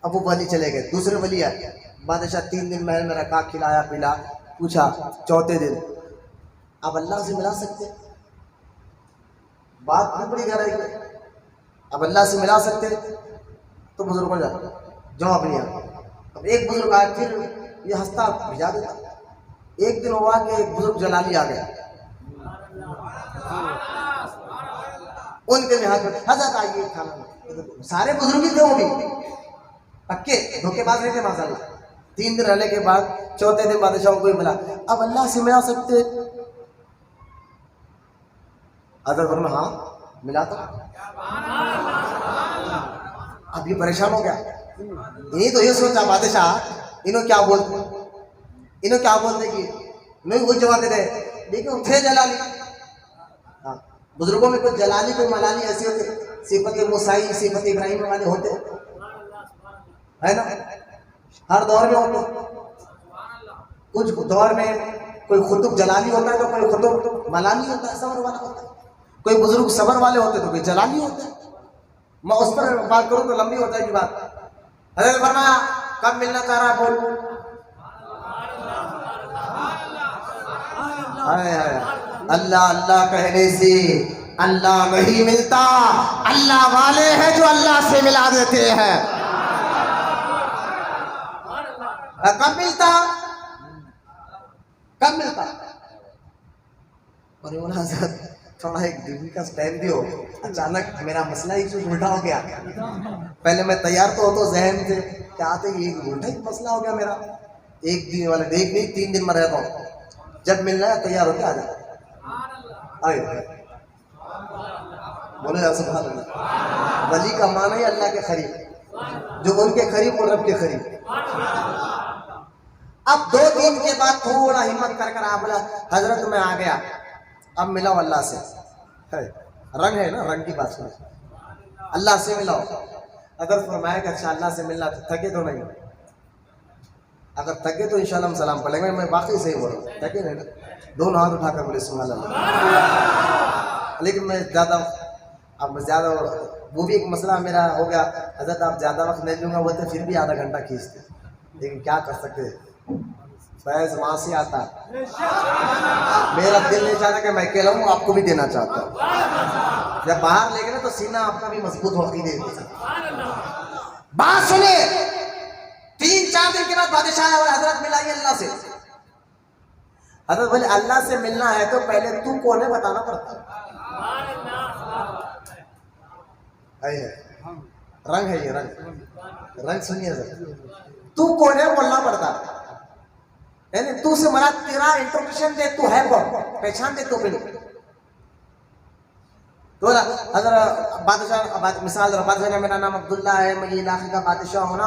اب وہ ولی چلے گئے. دوسرے ولی آئے. بادشاہ 3 دن محل میں رکھا، کھلایا پلا. پوچھا چوتھے دن آپ اللہ سے ملا سکتے؟ بات بھی بڑی گہرائی ہے. اب اللہ سے ملا سکتے تو بزرگوں جا جواب نہیں آتا. اب ایک بزرگ آئے، پھر یہ ہنستا بھجا دیتا. ایک دن ہوا کہ ایک بزرگ جلالی آ گیا. ان کے یہاں حضرت آئیے کھانا. سارے بزرگ ہی تھے، وہ بھی پکے دھوکے باز نہیں تھے ماشاء اللہ. 3 دن رہنے کے بعد چوتھے دن بادشاہ کو ملا. اب اللہ سے ملا سکتے؟ حضرت فرمایا ہاں ملا تھا. اب یہ پریشان ہو گیا. انہیں تو یہ سوچا بادشاہ انہوں کیا بولتے کہ نہیں وہی جواب دے رہے. دیکھو تھے جلالی. ہاں بزرگوں میں کوئی جلالی کوئی ملالی ایسے ہوتے، صفت موسیٰ صفت ابراہیم والے ہوتے ہے نا، ہر دور میں ہوتے. کچھ دور میں کوئی خطب جلالی ہوتا ہے تو کوئی خطب ملالی ہوتا ہے، صبر والا ہوتا ہے. کوئی بزرگ صبر والے ہوتے تو کوئی جلالی ہوتا ہے. میں اس پر بات کروں تو لمبی ہو جائے گی بات. حضرت فرمایا کب ملنا چاہ رہا ہے بول. اللہ اللہ کہنے سے اللہ نہیں ملتا، اللہ والے ہیں جو اللہ سے ملا دیتے ہیں. کب ملتا کب ملتا؟ اور یہ حضرت تھوڑا ایک دن کا ٹائم دیو، اچانک میرا مسئلہ ہی کچھ الٹا ہو گیا. پہلے میں تیار تو ہو ذہن سے کیا آتے یہ الٹا ہی مسئلہ ہو گیا میرا. ایک دن والا ایک نہیں 3 دن میں رہتا ہوں. جب ملنا ہے تیار ہو کے آ جا. بولے یا سبحان اللہ. ولی کا معنی ہے اللہ کے قریب، جو ان کے قریب اور رب کے قریب. اب 2 دن کے بعد تھوڑا ہمت کر آپ بولا حضرت میں آ گیا، اب ملاؤ اللہ سے. رنگ ہے نا، رنگ کی بات سنو. اللہ سے ملاؤ. اگر فرمایا کہ اچھا اللہ سے ملنا تھکے تو نہیں، اگر تھکے تو انشاءاللہ ہم سلام پڑھ لیں گے. میں واقعی صحیح بول رہا ہوں، تھکے نہیں نا. 2 ہاتھ اٹھا کر بولے سبحان اللہ. لیکن میں زیادہ وہ بھی ایک مسئلہ میرا ہو گیا. حضرت آپ زیادہ وقت نہیں لوں گا وہ تو پھر بھی آدھا گھنٹہ کھینچتے، لیکن کیا کر سکتے، فیض وہاں سے آتا ہے. میرا دل نہیں چاہتا کہ میں اکیلا ہوں، آپ کو بھی دینا چاہتا ہوں. جب باہر لے گئے نا تو سینہ آپ کا بھی مضبوط ہوتی دے. بات سنے. 3-4 دن کے بعد بادشاہ ہے اور حضرت ملائیے اللہ سے. حضرت بولے اللہ سے ملنا ہے تو پہلے تو کون ہے بتانا پڑتا. رنگ ہے یہ رنگ سنیے حضرت. تو کون ہے بولنا پڑتا، یعنی تو سے مراد تیرا انٹروڈکشن دے، تو ہے کون، پہچان دے تو پہلے. تو حضرت بادشاہ مثال بادشاہ نے میرا نام عبداللہ ہے، میں یہ علاقے کا بادشاہ ہوں. نا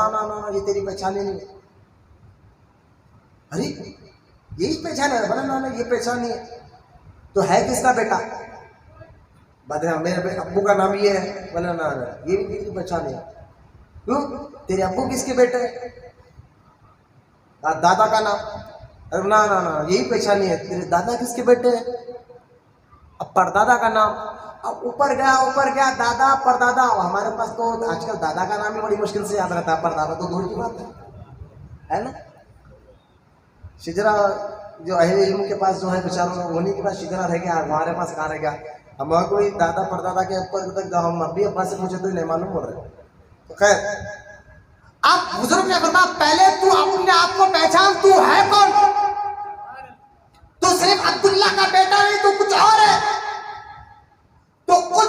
یہ تیری پہچان ہی نہیں ہے. ارے یہی پہچان ہے؟ بولا نا یہ پہچان نہیں ہے. تو ہے کس کا بیٹا؟ بادشاہ میرے ابو کا نام یہ ہے. بولا نا یہ بھی تیری پہچان ہے. کیوں؟ تیرے ابو کس کے بیٹے ہیں؟ دادا کا نام. نا یہی پہچان نہیں ہے. تیرے دادا کس کے بیٹے ہیں؟ اب پردادا کا نام. اب اوپر گیا دادا پردادا. ہمارے پاس تو آج کل دادا کا نام ہی بڑی مشکل سے یاد رہتا ہے، پردادا تو دور کی بات ہے نا. شجرا جو اہل علم کے پاس جو ہے بیچاروں انہیں کے پاس شجرا رہ گیا، ہمارے پاس کہاں رہ گیا. ہمارا کوئی دادا پردادا کے اوپر تک ہم ابھی ابا سے پوچھے تو نہیں معلوم ہو رہے. تو خیر اب بزرگ نے فرمایا پہلے تو اپنے آپ کو پہچان، تو ہے کون. تو صرف عبداللہ کا بیٹا نہیں، تو کچھ اور ہے. تو خود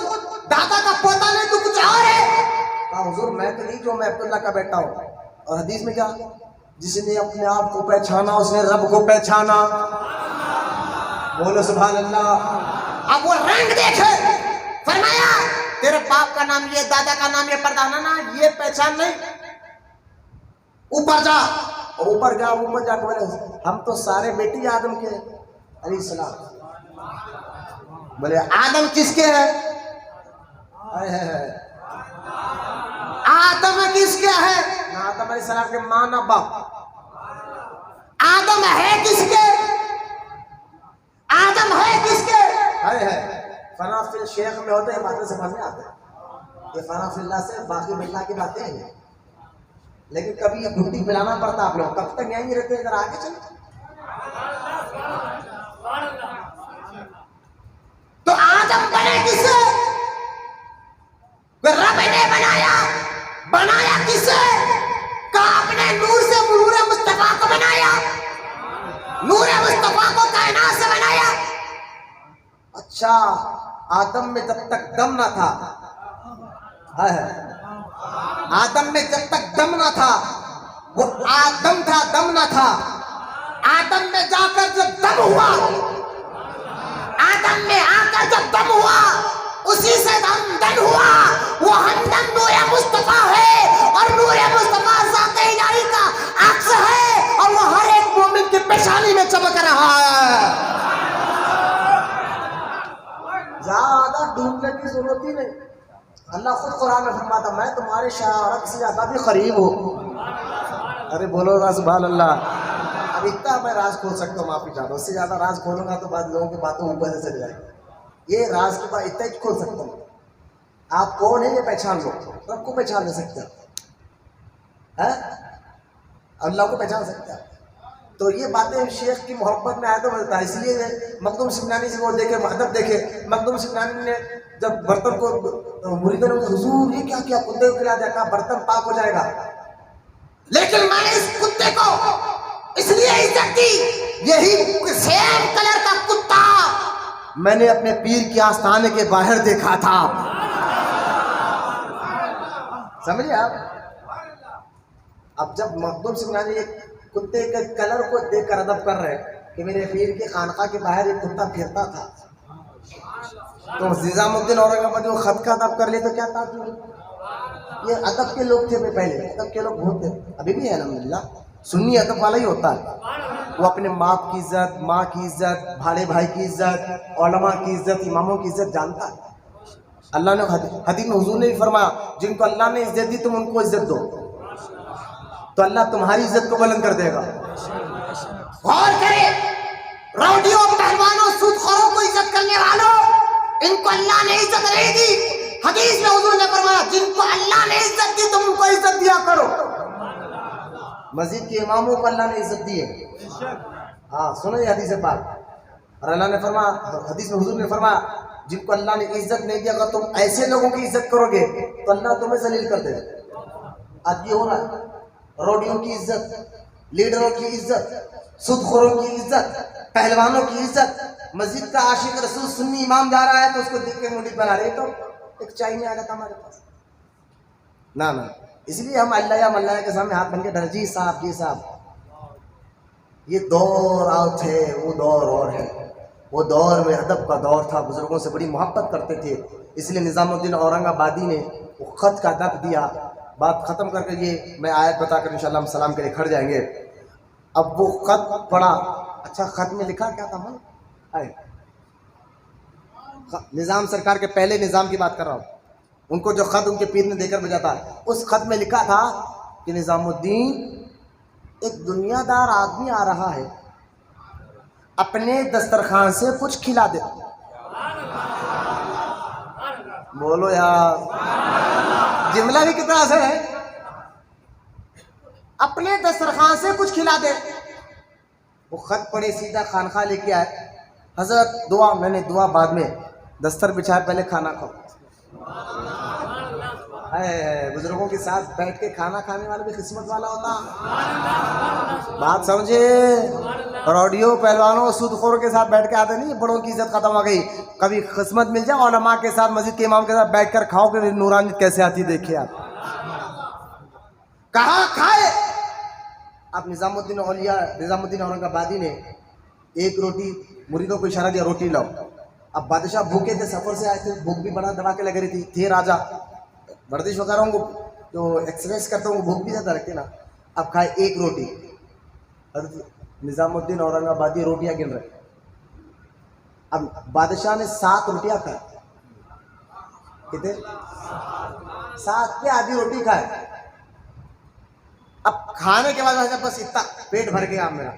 دادا کا پوتا نہیں، تو کچھ اور ہے. کہا حضور میں تو نہیں جو میں عبداللہ کا بیٹا ہوں. اور حدیث میں کیا، جس نے اپنے آپ کو پہچانا اس نے رب کو پہچانا. بولو سبحان اللہ. اب وہ رنگ دیکھے. فرمایا تیرے باپ کا نام یہ، دادا کا نام یہ، پردادا نا یہ پہچان نہیں. اوپر جا. اوپر جا کے بولے ہم تو سارے بیٹی آدم کے علیہ السلام. بولے آدم کس کے ہے؟ آدم کس کے ہے؟ نہ آدم علیہ السلام کے ماں نہ باپ. آدم ہے کس کے؟ آدم ہے کس کے؟ ہے فنا فی الشیخ میں ہوتے ہیں باتیں سمجھ میں آتے ہیں. یہ فنا فی اللہ سے باقی ملنا کی باتیں ہیں، لیکن کبھی یہ گھٹی پلانا پڑتا آپ لوگ. کب تک یہیں رہتے ہیں، ذرا آگے چلیں. تو آدم بنے کس سے؟ رب نے بنایا کس سے؟ کہا اپنے نور سے نور مصطفیٰ کو بنایا. نور مصطفیٰ کو کائنات سے بنایا. اچھا آدم میں جب تک دم نہ تھا، آدم میں جب تک دم نہ تھا، وہ آدم تھا دم نہ تھا. آدم میں جا کر جب دم ہوا، آدم میں آ کر جب دم ہوا، اسی سے ہمدن ہوا. وہ ہمدن نور مصطفیٰ ہے، اور نور مصطفیٰ ذات الہی کا عکس ہے، اور وہ ہر ایک مومن کی پیشانی میں چمک رہا ہے. زیادہ ڈھونڈنے کی ضرورت ہی نہیں. اللہ خود قرآن میں فرماتا میں تمہارے شارک سے زیادہ بھی قریب ہوں. ارے بولو نا سبحان اللہ. اب اتنا میں راز کھول سکتا ہوں معافی چاہتا ہوں، اس سے زیادہ راز کھولوں گا تو بعد لوگوں کی باتوں اوپر سے چل جائے گی. یہ راز کی بات اتنا ہی کھول سکتا ہوں. آپ کون ہیں یہ پہچان لو، رب کو پہچان نہیں سکتے، اللہ کو پہچان سکتے ہیں. تو یہ باتیں شیخ کی محبت میں آئے تو ملتا ہے. اس لیے مخدوم سمنانی سے وہ دیکھے ادب دیکھے. مخدوم سمنانی نے جب برتن کو مریدوں نے حضور یہ کیا کیا، کتے کو کھلا دیا، کہا برتن پاک ہو جائے گا، لیکن میں نے اس کتے کو اس لیے عزت دی، یہی سیم کلر کا کتا میں نے اپنے پیر کے آستانے کے باہر دیکھا تھا. سمجھے آپ؟ اب جب مخدوم سمنانی ایک کتے کے کلر کو دیکھ کر ادب کر رہے کہ میرے پیر کی خانقاہ کے باہر ایک کتا پھرتا تھا، تو نظام الدین اورنگ آباد جو خط کا ادب کر لے تو کیا تھا؟ یہ ادب کے لوگ تھے، پہلے ادب کے لوگ بہت تھے، ابھی بھی ہے الحمدللہ. سنی ادب والا ہی ہوتا ہے، وہ اپنے باپ کی عزت، ماں کی عزت، بھاڑے بھائی کی عزت، علماء کی عزت، اماموں کی عزت جانتا ہے. اللہ نے حدیث میں حضور نے بھی فرمایا جن کو اللہ نے عزت دی تم ان کو عزت دو تو اللہ تمہاری عزت کو بلند کر دے گا. غور کرے، روڈیوں، پہلوانوں، سود خوروں کو عزت کرنے والوں، ان کو اللہ نے عزت نہیں دی. حدیث میں حضور نے فرمایا جن کو اللہ نے عزت دی تم ان کو عزت دیا کرو. مسجد کے اماموں کو اللہ نے عزت دی ہے. ہاں سنو یہ حدیث پاک. اور اللہ نے فرمایا، حدیث میں حضور نے فرمایا جن کو اللہ نے عزت نہیں دیا، اگر تم ایسے لوگوں کی عزت کرو گے تو اللہ تمہیں ذلیل کر دے گا. آج یہ ہو رہا ہے، روڈیوں کی عزت، لیڈروں کی عزت، سود خوروں کی عزت، پہلوانوں کی عزت. مسجد کا عاشق رسول سنی امام جا رہا ہے تو اس کو دیکھ کے منڈی بنا رہے، تو ایک چائنی آ رہا تھا ہمارے پاس. نہ اس لیے ہم اللہ یا ملّہ کے سامنے ہاتھ بن کے ڈر جی صاحب جی صاحب. یہ دور آؤٹ ہے، وہ دور اور ہے. وہ دور میں ادب کا دور تھا، بزرگوں سے بڑی محبت کرتے تھے. اس لیے نظام الدین اورنگ آبادی نے وہ خط کا ادب دیا. بات ختم کر کے یہ میں آیت بتا کر انشاءاللہ ہم سلام کے لیے کھڑ جائیں گے. اب وہ خط پڑھا. اچھا خط میں لکھا کیا تھا؟ نظام سرکار کے پہلے نظام کی بات کر رہا ہوں. ان کو جو خط ان کے پیر نے دے کر بھیجا تھا، اس خط میں لکھا تھا کہ نظام الدین ایک دنیا دار آدمی آ رہا ہے، اپنے دسترخوان سے کچھ کھلا دے. بولو یار، جملہ بھی کتنا اثر ہے. اپنے دسترخوان سے کچھ کھلا دے. وہ خط پڑھے، سیدھا خانقاہ لے کے آئے. حضرت دعا، میں نے دعا بعد میں، دستر بچھائے پہلے کھانا کھاؤ. بزرگوں کے ساتھ بیٹھ کے کھانا کھانے والا بھی قسمت والا ہوتا. بات سمجھے؟ روڈیو پہلوانوں سود خوروں کے ساتھ بیٹھ کے آتے نہیں، بڑوں کی عزت ختم ہو گئی. کبھی قسمت مل جائے علماء کے ساتھ، مسجد کے امام کے ساتھ بیٹھ کر کھاؤ کہ نورانیت کیسے آتی دیکھے آپ. کہاں کھائے؟ اب نظام الدین اورنگ آبادی نے ایک روٹی، مریدوں کو اشارہ دیا روٹی لاؤ. اب بادشاہ بھوکے تھے، سفر سے آئے تھے، بھوک بھی بڑا دبا کے لگ رہی تھی راجا. ورزش وغیرہ کو جو ایکسرسائز کرتا ہوں وہ بھوک بھی زیادہ رکھتے نا. اب کھائے ایک روٹی. نظام الدین اورنگ آبادی روٹیاں گن رہے. اب بادشاہ نے 7 روٹیاں کھائے. کتنے؟ 7 کے آدھی روٹی کھائے. اب کھانے کے بعد بس اتنا پیٹ بھر گیا میرا.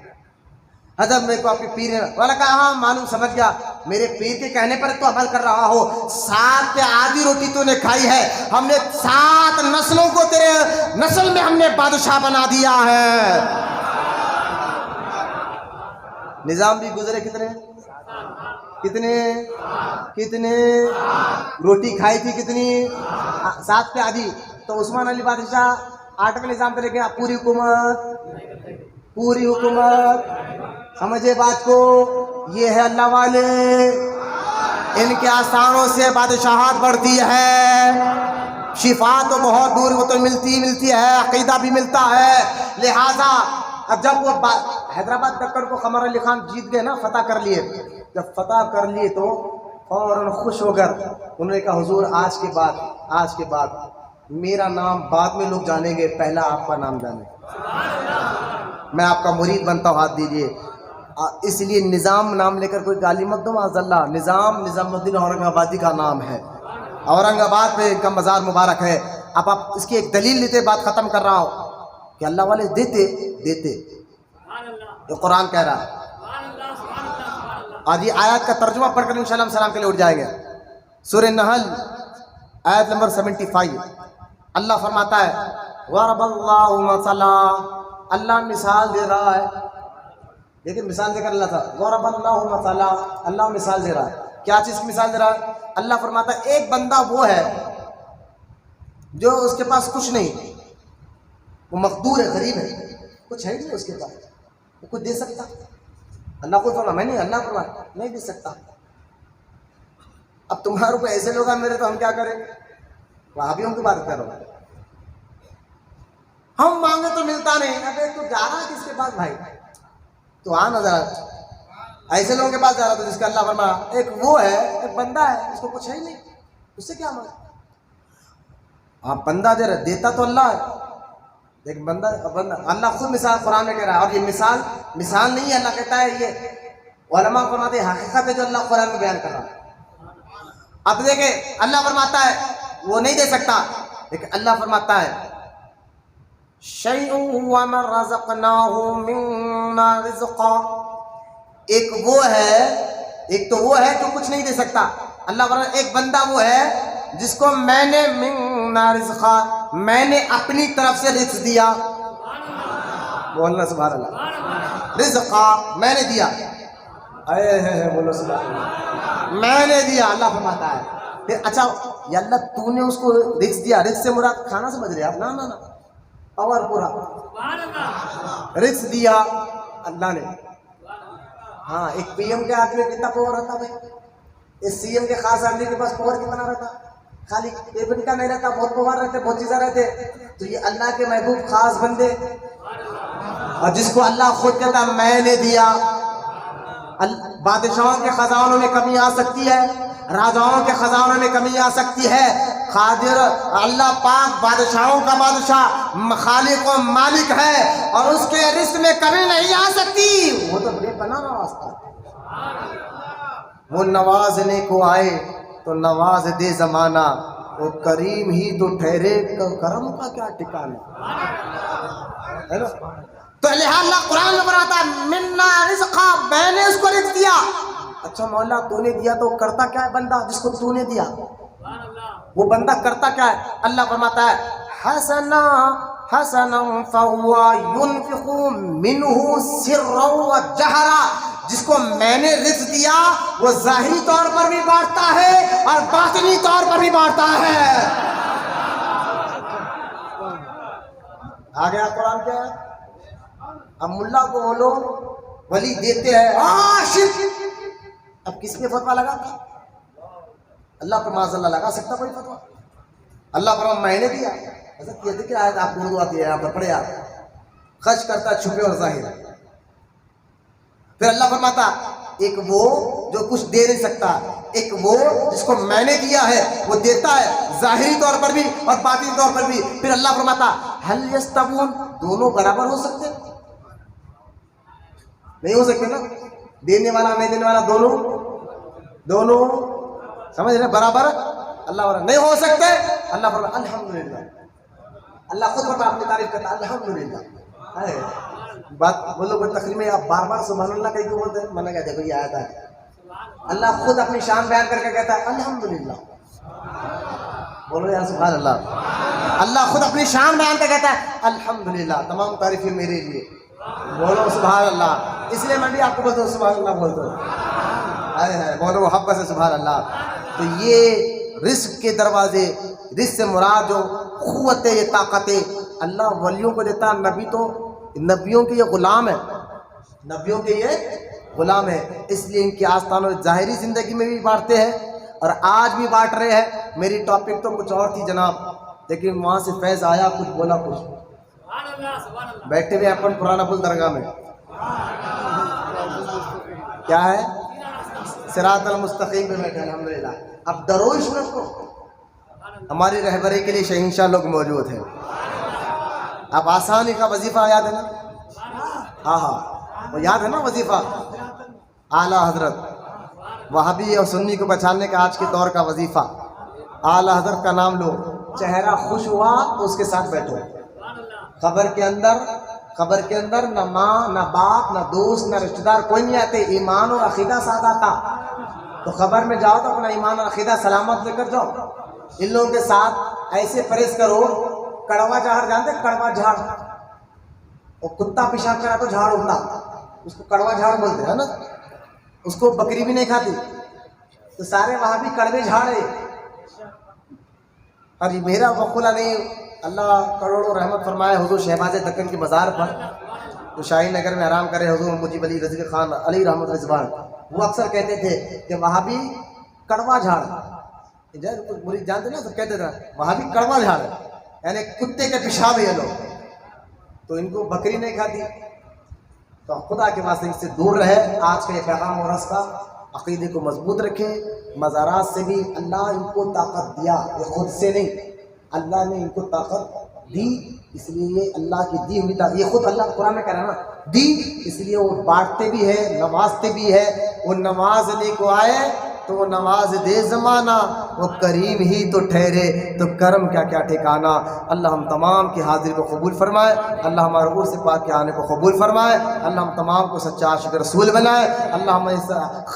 حضرت میرے کو آپ کے پیر نے والا کہا ہاں معلوم سمجھ گیا، میرے پیر کے کہنے پر تو عمل کر رہا ہو. 7 کے آدھی روٹی تو نے کھائی ہے، ہم نے 7 نسلوں کو تیرے نسل میں ہم نے بادشاہ بنا دیا ہے. نظام بھی گزرے کتنے روٹی کھائی تھی، کتنی؟ 7 پہ آدھی. تو عثمان علی بادشاہ 8 میں نظام پہ لے گیا. پوری حکومت سمجھے بات کو. یہ ہے اللہ والے، ان کے آسانوں سے بادشاہت بڑھتی ہے. شفا تو بہت دور وہ تو ملتی ہے، عقیدہ بھی ملتا ہے. لہذا اب جب وہ حیدرآباد دکن کو قمر علی خان جیت گئے نا، فتح کر لیے. جب فتح کر لیے تو فوراً خوش ہو کر انہوں نے کہا حضور آج کے بعد میرا نام بعد میں لوگ جانیں گے، پہلا آپ کا نام جانیں. میں آپ کا مرید بنتا ہوں، ہاتھ دیجیے. اس لیے نظام نام لے کر کوئی گالی مت دو. معاذ اللہ، نظام الدین اورنگ آبادی کا نام ہے. اورنگ آباد میں ان کا مزار مبارک ہے. اب آپ اس کی ایک دلیل لیتے، بات ختم کر رہا ہوں کہ اللہ والے دیتے جو قرآن کہہ رہا ہے. آج یہ آیات کا ترجمہ پڑھ کر انشاءاللہ ہم سلام کے لیے اٹھ جائیں گے. سورہ نحل آیت نمبر 75. اللہ فرماتا ہے ضرب اللہ مثلا، اللہ مثال دے رہا ہے. لیکن مثال دے کر اللہ تھا ضرب اللہ مثلا، اللہ مثال دے رہا ہے. کیا چیز کی مثال دے رہا ہے؟ اللہ فرماتا ہے ایک بندہ وہ ہے جو اس کے پاس کچھ نہیں، وہ مقدور ہے، غریب ہے، کچھ ہے نہیں اس کے پاس، وہ کچھ دے سکتا. اللہ کو فرما میں نہیں، اللہ فرما نہیں دے سکتا. اب تمہارے کو ایسے لوگ ہیں میرے، تو ہم کیا کریں؟ وہابیوں کی بات کرو. ہم مانگے تو ملتا نہیں. ابے تو جا رہا ہے کس کے پاس بھائی؟ تو آ نظر ایسے لوگوں کے پاس جا رہا تھا جس کا اللہ فرما ایک وہ ہے، ایک بندہ ہے اس کو کچھ ہے ہی نہیں، اس سے کیا مانگے؟ آپ بندہ دے رہے، دیتا تو اللہ ہے، لیکن بندہ اللہ خود مثال قرآن میں کہہ رہا ہے. اور یہ مثال نہیں ہے، اللہ کہتا ہے یہ علماء فرماتے ہیں حقیقت ہے جو اللہ قرآن میں بیان کر رہا ہے. اب دیکھیں اللہ فرماتا ہے وہ نہیں دے سکتا، لیکن اللہ فرماتا ہے شیء ومن رزقناہ منا رزقا. ایک تو وہ ہے جو کچھ نہیں دے سکتا. اللہ فرماتا ہے ایک بندہ وہ ہے جس کو میں نے منا رزقا، میں نے اپنی طرف سے رزق دیا. بولنا سبحان اللہ. رزقا میں نے دیا، بولو سبحان اللہ. میں نے دیا، اللہ فرماتا ہے. پھر اچھا یا اللہ تو نے اس کو رزق دیا، رزق سے مراد کھانا سمجھ رہے آپ؟ نا پاور پورا رزق دیا اللہ نے. ہاں ایک پی ایم کے ہاتھ میں کتنا پاور رہتا بھائی؟ اس سی ایم کے خاص آدمی کے پاس پاور کتنا رہتا؟ خالی ایک کا نہیں رہتا، بہت پاور رہتے، بہت چیزیں رہتے. تو یہ اللہ کے محبوب خاص بندے، اور جس کو اللہ خود کہتا ہے میں نے دیا. بادشاہوں کے خزانوں میں کمی آ سکتی ہے، راجاؤں کے خزانوں میں کمی آ سکتی ہے. قادر اللہ پاک بادشاہوں کا بادشاہ خالق و مالک ہے، اور اس کے رزق میں کمی نہیں آ سکتی. وہ تو بے پناہ نواز تھا. وہ نوازنے کو آئے تو نواز دے زمانہ، وہ کریم ہی تو ٹھہرے، کرم کا کیا ٹھکانا ہے نا. تو لہٰذا اللہ قرآن میں بناتا ہے منا رزقا، میں نے اس کو رزق دیا. اچھا مولا تو نے دیا تو کرتا کیا ہے بندہ جس کو تو نے دیا؟ وہ بندہ کرتا کیا ہے؟ اللہ فرماتا ہے حسنا فهو ينفق منه سرا وجهرا. جس کو میں نے رزق دیا وہ ظاہری طور پر بھی بانٹتا ہے اور باطنی طور پر بھی بانٹتا ہے. آگے قرآن کیا ہے؟ اب ملا کو بولو ولی دیتے ہیں شرک. اب کس نے فتویٰ لگا تھا؟ اللہ پر معاذ اللہ لگا سکتا کوئی فتویٰ؟ اللہ پر میں نے دیا. حضرت یہ ذکر آیت آپ اردو آتی ہے، یہاں پر پڑھے آپ. خرچ کرتا چھپے اور ظاہر. پھر اللہ فرماتا ایک وہ جو کچھ دے نہیں سکتا، ایک وہ جس کو میں نے دیا ہے وہ دیتا ہے ظاہری طور پر بھی اور باطنی طور پر بھی. پھر اللہ فرماتا هل يستوون، دونوں برابر ہو سکتے؟ نہیں ہو سکتے نا. دینے والا نہیں دینے والا دونوں سمجھ رہے برابر. اللہ والا نہیں ہو سکتے. اللہ فرماتا الحمدللہ. اللہ خود پر اپنی تعریف کرتا الحمدللہ. بات بولو کوئی تقریر میں آپ بار بار سبحان اللہ کہیں کیوں بولتے ہیں؟ میں نے کہا دیکھو یہ آیت ہے. اللہ خود اپنی شان بیان کر کے کہتا ہے الحمدللہ. بولو یار سبحان اللہ. اللہ خود اپنی شان بیان کر کہتا ہے الحمدللہ، تمام تعریفیں میرے لیے. بولو سبحان اللہ. اس لیے میں بھی آپ کو بولتا ہوں سبحان اللہ بولتا ہوں. بولو محبت سے سبحان اللہ. تو یہ رزق کے دروازے، رزق سے مراد جو قوت ہے، یہ طاقت ہے اللہ ولیوں کو دیتا. نبی تو نبیوں کے یہ غلام ہے، نبیوں کے یہ غلام ہے. اس لیے ان کی آستانوں ظاہری زندگی میں بھی بانٹتے ہیں اور آج بھی بانٹ رہے ہیں. میری ٹاپک تو کچھ اور تھی جناب، لیکن وہاں سے فیض آیا، کچھ بولا کچھ. بیٹھے ہوئے اپن پرانا پل درگاہ میں کیا ہے صراط المستقیم پہ بیٹھے الحمدللہ. اب درویش کو ہماری رہبری کے لیے شہنشاہ لوگ موجود ہیں. اب آسانی کا وظیفہ یاد ہے نا؟ ہاں وہ یاد ہے نا وظیفہ اعلیٰ حضرت وہابی اور سنی کو پہچاننے کا آج کے دور کا وظیفہ. اعلیٰ حضرت کا نام لو، چہرہ خوش ہوا تو اس کے ساتھ بیٹھو. قبر کے اندر قبر کے اندر نہ ماں نہ باپ نہ دوست نہ رشتہ دار کوئی نہیں آتے، ایمان اور عقیدہ ساتھ آتا. تو قبر میں جاؤ تو اپنا ایمان اور عقیدہ سلامت لے کر جاؤ. ان لوگوں کے ساتھ ایسے پرہیز کرو. کڑوا جھاڑ جانتے؟ کڑوا جھاڑ، وہ کتا پیشاب کرا تو جھاڑ اڑتا، اس کو کڑوا جھاڑ بولتے ہیں نا. اس کو بکری بھی نہیں کھاتی. تو سارے وہاں بھی کڑوے جھاڑے. اور یہ میرا وقولہ نہیں، اللہ کروڑوں رحمت فرمائے حضور شہباز دکن کی مزار پر تو شاہی نگر میں آرام کرے حضور مجیب علی رضی خان علی رحمت رضوان، وہ اکثر کہتے تھے کہ وہاں بھی کڑوا جھاڑ، مرید جانتے نا، سب کہتے تھے وہاں بھی کڑوا جھاڑ، یعنی کتے کے پیشاب ہے یہ لوگ. تو ان کو بکری نہیں کھاتی. تو خدا کے واسطے ان سے دور رہے. آج کا یہ پیغام اور رس کا عقیدے کو مضبوط رکھے. مزارات سے بھی اللہ ان کو طاقت دیا، یہ خود سے نہیں، اللہ نے ان کو طاقت دی. اس لیے یہ اللہ کی دی ہوئی طاقت، یہ خود اللہ قرآن میں کہہ رہا ہے نا دی. اس لیے وہ بانٹتے بھی ہے، نوازتے بھی ہے. وہ نوازنے کو آئے تو وہ نواز دے زمانہ، وہ کریم ہی تو ٹھہرے تو کرم کیا کیا ٹھکانا. اللہ ہم تمام کی حاضری کو قبول فرمائے. اللہ ہمارے عرس پاک کے آنے کو قبول فرمائے. اللہ ہم تمام کو سچا عاشق رسول بنائے. اللہ ہمیں اس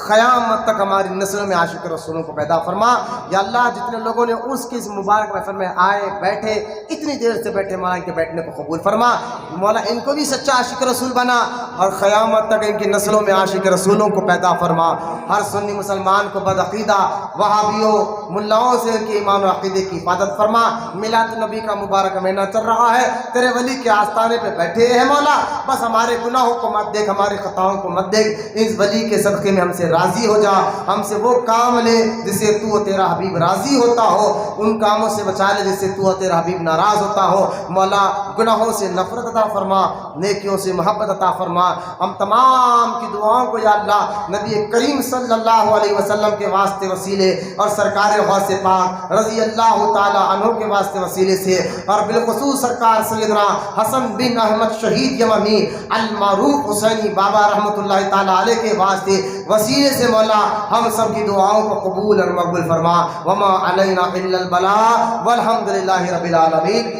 قیامت تک ہماری نسلوں میں عاشق رسولوں کو پیدا فرما. یا اللہ جتنے لوگوں نے عرس کی اس مبارک محفل میں آئے بیٹھے، اتنی دیر سے بیٹھے، مولا ان کے بیٹھنے کو قبول فرما. مولا ان کو بھی سچا عاشق رسول بنا اور قیامت تک ان کی نسلوں میں عاشق رسولوں کو پیدا فرما. ہر سنی مسلمان کو بد عقیدہ وہابیوں ملاؤں سے ان کے ایمان و عقیدے کی حفاظت فرما. میلاد النبی کا مبارک مہینہ چل رہا ہے، تیرے ولی کے آستانے پہ بیٹھے ہیں مولا، بس ہمارے گناہوں کو مت دیکھ، ہماری خطاؤں کو مت دیکھ. اس ولی کے صدقے میں ہم سے راضی ہو جا. ہم سے وہ کام لے جس سے تو تیرا حبیب راضی ہوتا ہو، ان کاموں سے بچا لے جس سے تو تیرا حبیب ناراض ہوتا ہو. مولا گناہوں سے نفرت عطا فرما، نیکیوں سے محبت عطا فرما. ہم تمام کی دعاؤں کو یا اللہ نبی کریم صلی اللہ علیہ وسلم کے واسطے وسیلے اور سرکار غوث پاک رضی اللہ تعالی عنہ کے واسطے وسیلے سے، اور بالخصوص سرکار سیدنا حسن بن احمد شہید یمامی المعروف حسینی بابا رحمۃ اللہ تعالی علیہ کے واسطے وسیلے سے مولا ہم سب کی دعاؤں کو قبول اور مقبول فرما. وما علینا الا البلاغ والحمد للہ رب العالمین.